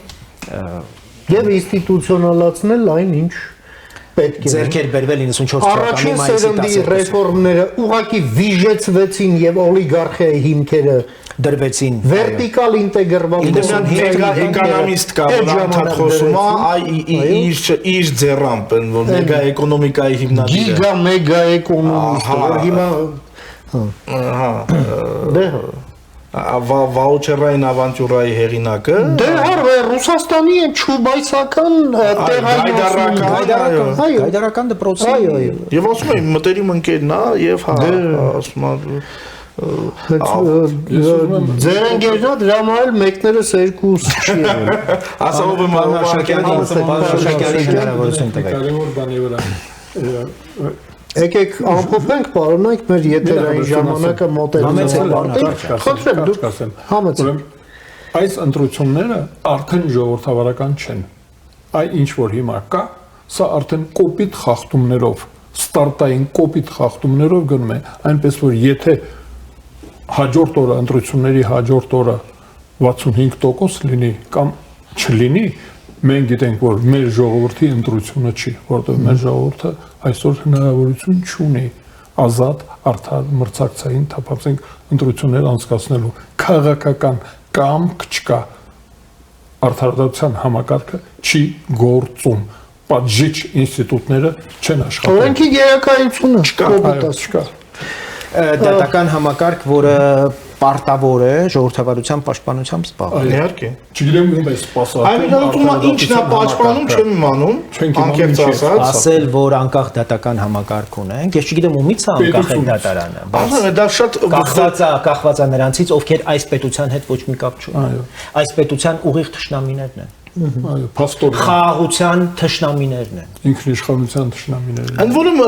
Եվ ինստիտուցիոնալացնել այն, ինչ պետք է։ Ձեռքեր բերվել 94 թվականի Առաջին մայիսի սերնդի 12-ին ռեֆորմները ուղղակի վիժեցվեցին եւ օլիգարխիայի հիմքերը դրվեցին վերտիկալ ինտեգրվան էկոնոմիստ կա, որ անդադ խոսում է, իր ձեռամբ, որ մեգա էկոնոմիկայի հիմնադիրը։ գիգա մեգա էկոնոմիստ, որ հիմա Ահա, դե վաուչերային ավանտյուրայի հեղինակը։ Դե հարվե Ռուսաստանի այն չուբայսական Գայդարական դպրոցի Եվ ասում եմ մտերիմ ընկերն է եւ հա ասում Ձեր ընկերնա դրա համար մեկներս երկուս չի եղել։ ասա ով է Շակյանի հնարավորություն տվեք։ Կարևոր բանի վրա։ Եկեք ամփոփենք, պարոնայք մեր եթերային ժամանակը մոտերում է։ Խնդրեմ դուք համեցեք։ Այս ընտրությունները արդեն ժողովրդավարական չեն։ Այ ինչ որ հիմա կա, սա արդեն կոպիտ խախտումներով, ստարտային կոպիտ խախտումներով գնում է, այնպես որ եթե հաջորդ օրը ընտրությունների հաջորդ օրը 65% լինի կամ չլինի, մենք գիտենք, որ մեր ժողովրդի ընտրությունը չի, որտեղ մեր ժողովուրդը այսօր հնարավորություն չունի ազատ, արդար, մրցակցային, թափանցիկ ընտրություններ անցկացնելու քաղաքական կամք չկա, արդարադատության համակարգը չի գործում, պատժիչ ինստիտուտները չեն աշխատում։ Օրենքի գերակայությունը չկա։ Դատական համակարգ, որը պարտավոր է ժողովրդավարության պաշտպանությամբ զբաղվել։ Իհարկե։ Չգիտեմ ում է սպասարկում։ Այն դեպքում ինչն է պաշտպանում չեմ իմանում, անկեղծ ասած։ Ասել, որ անկախ դատական համակարգ ունենք, ես չգիտեմ ումից է անկախ է դատարանը, Ասում եմ դա շատ կախված է նրանցից, ովքեր այս պետության հետ ոչ մի կապ չունեն։ Այս պետության ուղիղ թշնամիներն են։ Այո, փաստորեն Խաղաղության թշնամիներն են։ ինքնիշխանության թշնամիները։ Ընդ որում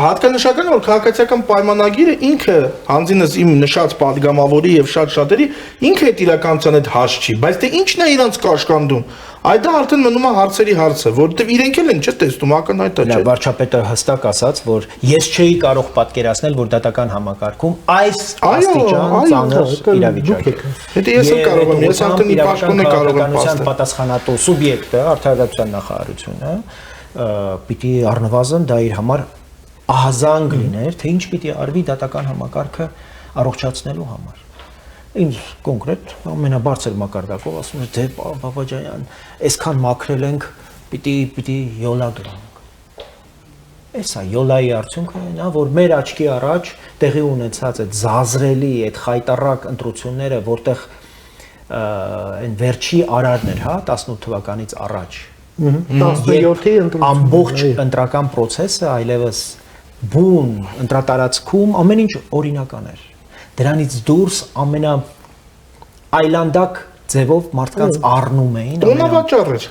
հատկանշական է որ քաղաքացիական պայմանագիրը ինքը հանձինս իմ նշած падգամավորի եւ շատ շատերի ինքը այդ իրականության հետ հաշ չի, բայց դե ինչն է իրանց կաշկանդում։ Այդ դա արդեն մնում է հարցերի հարցը, որովհետեւ իրենք էլ են չէ տեսնում ակնհայտ է չէ։ Վարչապետը հստակ ասաց, որ ես չէի կարող պատկերացնել, որ դատական համակարգում այս աստիճան ծանր իրավիճակ է։ Հետո ես էլ կարող եմ, ես արդեն ի պաշտոնե կարող եմ պատասխանատու պատասխանատու սուբյեկտը, արդարադատության նախարարությունը, պիտի առնվազն դա իր համար ահազանգ լիներ, թե ինչ պիտի արվի դատական համակարգը առողջացնելու համար։ Ինձ կոնկրետ ամենաբարձր մակարդակով ասում է դե Բաբաջյան, այսքան մաքրել ենք, պիտի յոլա գրանք։ Էսա յոլայի արդյունքը նա որ մեր աչքի առաջ տեղի ունեցած այդ զազրելի, այդ խայտարակ ընտրությունները, որտեղ այն վերջի արարն էր, հա, 18 թվականից առաջ։ 17-ի ընտրություն։ Ամբողջ ընտրական process-ը այլևս բուն ընտրատարածքում ամեն ինչ օրինական էր։ Դրանից դուրս ամենա այլանդակ ձևով մարդկանց առնում էին Տոնավաճառ էր։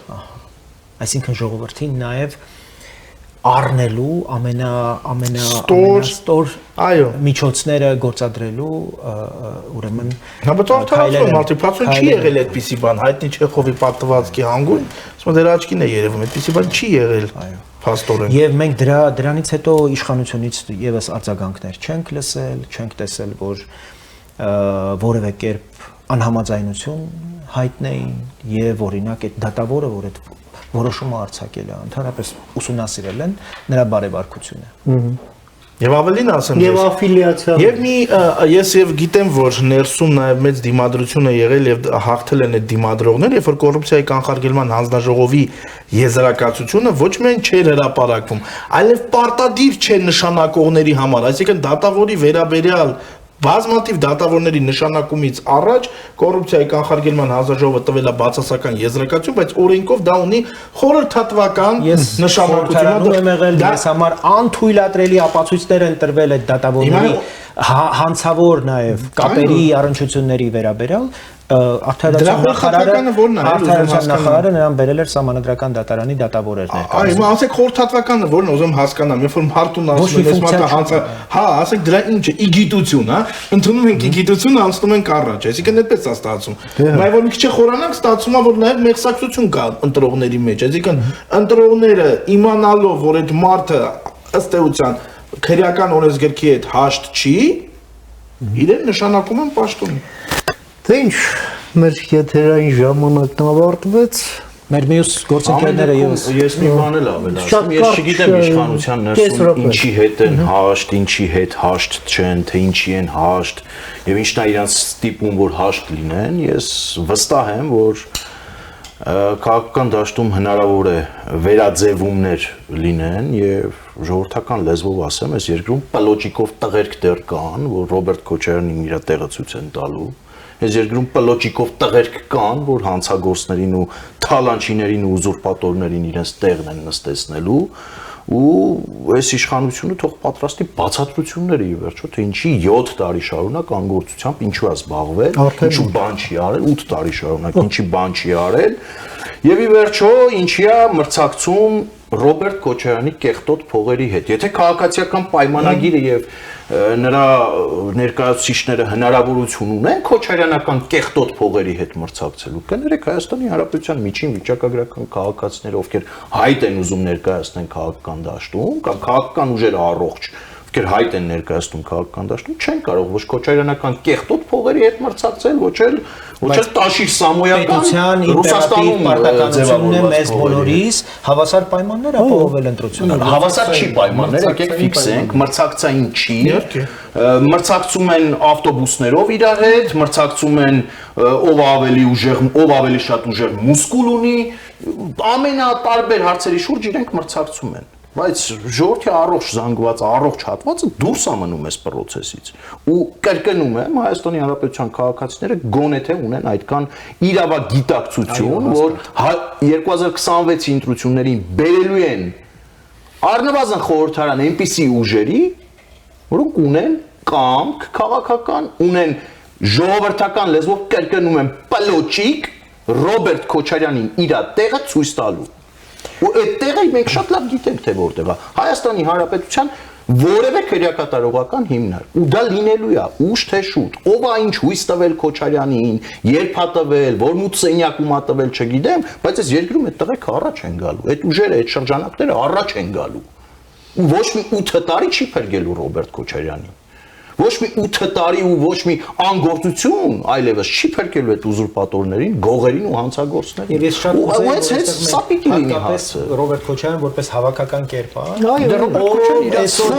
Այսինքն ժողովրդին նաև առնելու ամենաստոր այո միջոցները գործադրելու ուրեմն Նա բայց արդարացում մալտիպլիկացիոն չի եղել այդպիսի բան, հայտնի Չեխովի պատտվածքի հանգույն, ասում դեր աչքին է երևում, այդպիսի բան չի եղել փաստորեն։ Եվ մենք դրանից հետո իշխանությունից եւս արձագանքներ չենք լսել, չենք տեսել, որ որևէ կերպ անհամաձայնություն հայտնեին եւ օրինակ այդ դատավորը, որ այդ որոշումը արձակել է, ընդհանրապես ուսումնասիրել են նրա բարեվարկությունը։ Եվ ավելին ասեմ Եվ աֆիլիացիա։ Եվ ես եւ գիտեմ, որ ներսում նաեւ մեծ դիմադրություն է եղել եւ հաղթել են այդ դիմադրողները, երբ որ կոռուպցիայի կանխարգելման հանձնաժողովի եզրակացությունը ոչ միայն չէր հրապարակվում, այլև պարտադիր չէ նշանակողների համար, այսինքն դատավորի վերաբերյալ բազմաթիվ դատավորների նշանակումից առաջ կոռուպցիայի կանխարգելման հանձնաժողովը տվել է բացասական եզրակացություն, բայց օրենքով դա ունի խորհրդատվական նշանակություն։ Դες համար անթույլատրելի ապացույցներ են տրվել այդ դատավորների հանցավոր նաև կապերի առնչությունների վերաբերյալ արդարացան նախարարը նրան բերել էր սահմանադրական դատարանի դատավորներ ներկայացնել։ Այո, ասեք խորհրդատվականը որն ուզում հասկանամ, երբ որ հարթուն ասում են, ես մատը հանցա, հա, ասեք դրա ինչ է, իգիտություն, հա, ընդունում ենք իգիտությունը, անցնում ենք առաջ, այսինքն այդպես է ստացվում։ Բայց որ մի քիչ խորանանք, ստացվում է, որ նաև մեղսակցություն կա ընտրողների մեջ, այսինքն ընտրողները իմանալով, որ այդ մարդը ըստ էության քրեական օրենսգրքի հետ հաշտ չի, իրեն նշանակում են պաշտոնի։ Թե ինչ, մեր եթերային ժամանակն ավարտվեց, մեր մյուս գործընկերները ես մի բան էլ ավելացնում, ես չգիտեմ իշխանության ներսում ինչի հետ են հաշտ, ինչի հետ հաշտ չեն, թե ինչի են հաշտ եւ ինչն է իրանց ստիպում, որ հաշտ լինեն, ես վստահ եմ, որ քաղաքական դաշտում հնարավոր է վերաձևումներ լինեն եւ ժողովրդական լեզվով ասեմ, այս երկրում պլոճիկով տղերք դեռ կան, որ Ռոբերտ Քոչարյանին իր տեղը ցույց են տալու այս երկրում պլոճիկով տղերք կան, որ հանցագործներին ու թալանչիներին ու ուզուրպատորներին իրենց տեղն են նստեցնելու ու այս իշխանությունը թող պատրաստի բացատրությունները ի վերջո թե ինչի 7 տարի շարունակ անգործությամբ ինչու է զբաղվել, ինչու բան չի արել 8 տարի շարունակ ինչի բան չի արել եւ ի վերջո ինչի է մրցակցում Ռոբերտ Քոչարյանի կեղտոտ փողերի հետ։ Եթե քաղաքացիական պայմանագիրը եւ նրա ներկայացուցիչները հնարավորություն ունեն Քոչարյանական կեղտոտ փողերի հետ մրցակցելու, կներեք Հայաստանի Հանրապետության միջին վիճակագրական քաղաքացիները, ովքեր հայտ են ուզում ներկայացնեն քաղաքական դաշտում կամ քաղաքական ուժերը առողջ, ովքեր հայտ են ներկայացնում քաղաքական դաշտում, չեն կարող ոչ Քոչարյանական կեղտոտ փողերի հետ մրցակցել, ոչ էլ Տաշիր Սամոյական Ռուսաստանում պարտականությունն է մեզ բոլորիս հավասար պայմաններ ապահովել ընտրությունները։ Հավասար չի պայմանները, եկեք ֆիքսենք, մրցակցային չի։ Մրցակցում են ավտոբուսներով իրար հետ, մրցակցում են ով ավելի շատ ուժեղ մուսկուլ ունի, ամենատարբեր հարցերի շուրջ իրենք մրցակցում են։ Բայց ժողովրդի առողջ զանգված, առողջ հատվածը դուրս է մնում այս process-ից։ Ու կրկնում եմ, Հայաստանի Հանրապետության քաղաքացիները գոնե թե ունեն այդքան իրավագիտակցություն, որ 2026-ի ընտրություններին բերելու են առնվազն խորհրդարան այնպիսի ուժերի, որոնք ունեն կամք քաղաքական, ունեն ժողովրդական լեզվով կրկնում են պլոճիկ Ռոբերտ Քոչարյանին իր տեղը ցույց տալու։ Ու այդ տեղը մենք շատ լավ գիտենք թե որտեղ է։ Հայաստանի Հանրապետության որևէ քրեակատարողական հիմնարկ։ Ու դա լինելու է ուշ թե շուտ։ Ով է ինչ հույս տվել Քոչարյանին, երբ է տվել, որ մուտ սենյակում է տվել, չգիտեմ, բայց այս երկրում այդ տղեկ առաջ են գալու։ Այդ ուժերը, այդ շրջանակները առաջ են գալու։ Ու ոչ մի 8 տարի չի փրկելու Ռոբերտ Քոչարյանին։ Ոչ մի 8 տարի ու ոչ մի անգործություն այլևս չի փրկելու այդ ուզուրպատորներին, գողերին ու հանցագործներին։ Եվ ես շատ կուզեի, որ սա պիտի լինի հարցը։ Ռոբերտ Քոչարյան որպես հավաքական կերպար, Այո, այսօր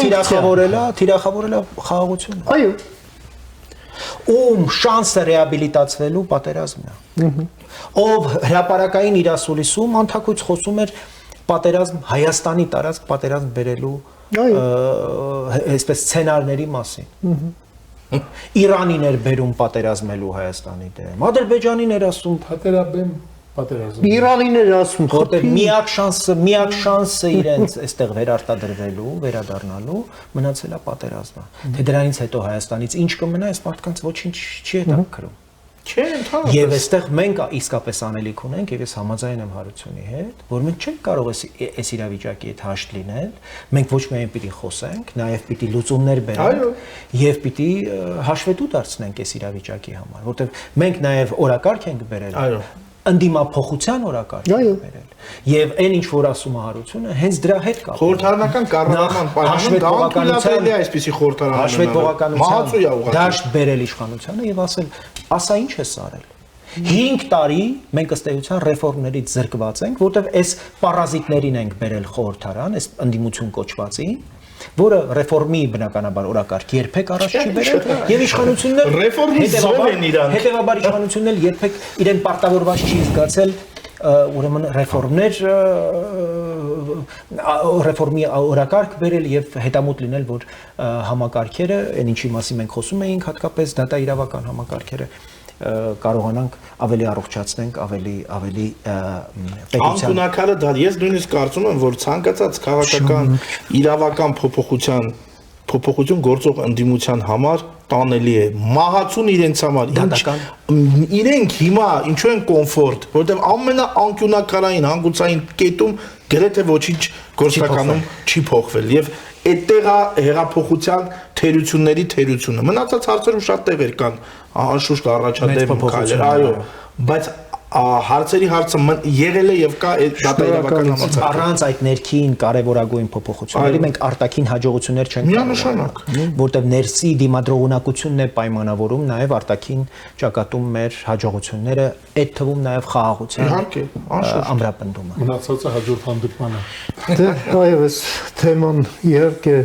թիրախավորել է խաղաղությունը։ Այո։ Ում շանսը ռեաբիլիտացվելու պատերազմն է։ Ով հրապարակային իր ասուլիսում անթակույց խոսում էր պատերազմ Հայաստանի տարածք պատերազմ բերելու այսպես սցենարների մասին։ Իրանին էր բերում պատերազմելու Հայաստանի դեմ։ Ադրբեջանին էր ասում Պատերաբեմ պատերազմ։ Իրանին էր ասում, որտեղ միակ շանսը իրենց այստեղ վերարտադրվելու, վերադառնալու մնացել է պատերազմը։ Թե դրանից հետո Հայաստանից ինչ կմնա, այս մարդկանց ոչինչ չի հետաքրքրում։ Չէ, ընդհանրապես։ Եվ այստեղ մենք իսկապես անելիք ունենք, եւ ես համաձայն եմ Հարությունի հետ, որ մենք չենք կարող այս իրավիճակի հետ հաշտ լինել, մենք ոչ միայն պիտի խոսենք, նաեւ պիտի լուծումներ բերենք եւ պիտի հաշվետու դարձնենք այս իրավիճակի համար, որտեղ մենք նաեւ օրակարգ ենք բերել։ Ընդդիմափոխության օրակարգ ենք բերել։ Եվ այն ինչ որ ասում է Հարությունը, հենց դրա հետ կապ։ Խորհրդարանական կառավարման պայմաններում դա այսպեսի խորհրդարան հաշվետվողականության դաշտ բերել իշխանությանը եւ ասել, ասա ինչ ես արել։ 5 տարի մենք ըստ էության ռեֆորմներից զրկված ենք, որտեղ այս պարազիտներին ենք բերել խորհրդարան, այս ընդդիմություն կոչվածին, որը ռեֆորմի բնականաբար օրակարգ երբեք առաջ չի բերել եւ իշխանությունները ռեֆորմի զոհ են իրանք։ Հետևաբար իշխանությունները երբեք իրեն պարտավորված չի զգացել ուրեմն ռեֆորմի օրակարգ բերել եւ հետամուտ լինել, որ համակարգերը, այն ինչի մասին մենք խոսում էինք, հատկապես դատա իրավական համակարգերը կարողանանք ավելի առողջացնենք, ավելի պետության անկունակալը դա ես նույնիսկ կարծում եմ, որ ցանկացած քաղաքական իրավական փոփոխություն գործող ընդդիմության համար տանելի է մահացուն իրենց համար իրենք հիմա ինչու են կոմֆորտ, որովհետև ամենաանկյունակարային հանգուցային կետում գրեթե ոչինչ գործնականում չի փոխվել եւ այդտեղ է հեղափոխության թերությունների թերությունը մնացած հարցերում շատ տեղեր կան անշուշտ առաջադեմ քայլեր այո բայց հարցերի հարցը եղել է եւ կա դատաիրավական համակարգ առանց այդ ներքին կարևորագույն փոփոխությունների մենք արտաքին հաջողություններ չենք միանշանակ որտեղ ներսի դիմադրողունակությունն է պայմանավորում նաեւ արտաքին ճակատում մեր հաջողությունները այդ թվում նաեւ խաղաղության իհարկե անշուշտ ամրապնդումը մնացածը հաջորդ հանդիպմանը Դե այո այս թեման իհարկե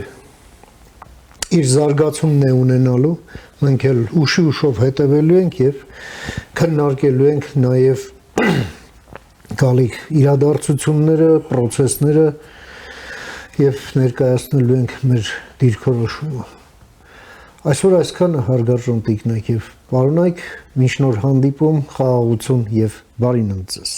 իր զարգացումն է ունենալու մենք էլ ուշով հետևելու ենք եւ քննարկելու ենք նաեւ գալիք իրադարձությունները, process-ները եւ ներկայացնելու ենք մեր դիրքորոշումը։ Այսօր այսքանը հարգարժան տիկնայք եւ պարոնայք, մինչ նոր հանդիպում, խաղաղություն եւ բարի նույնցես։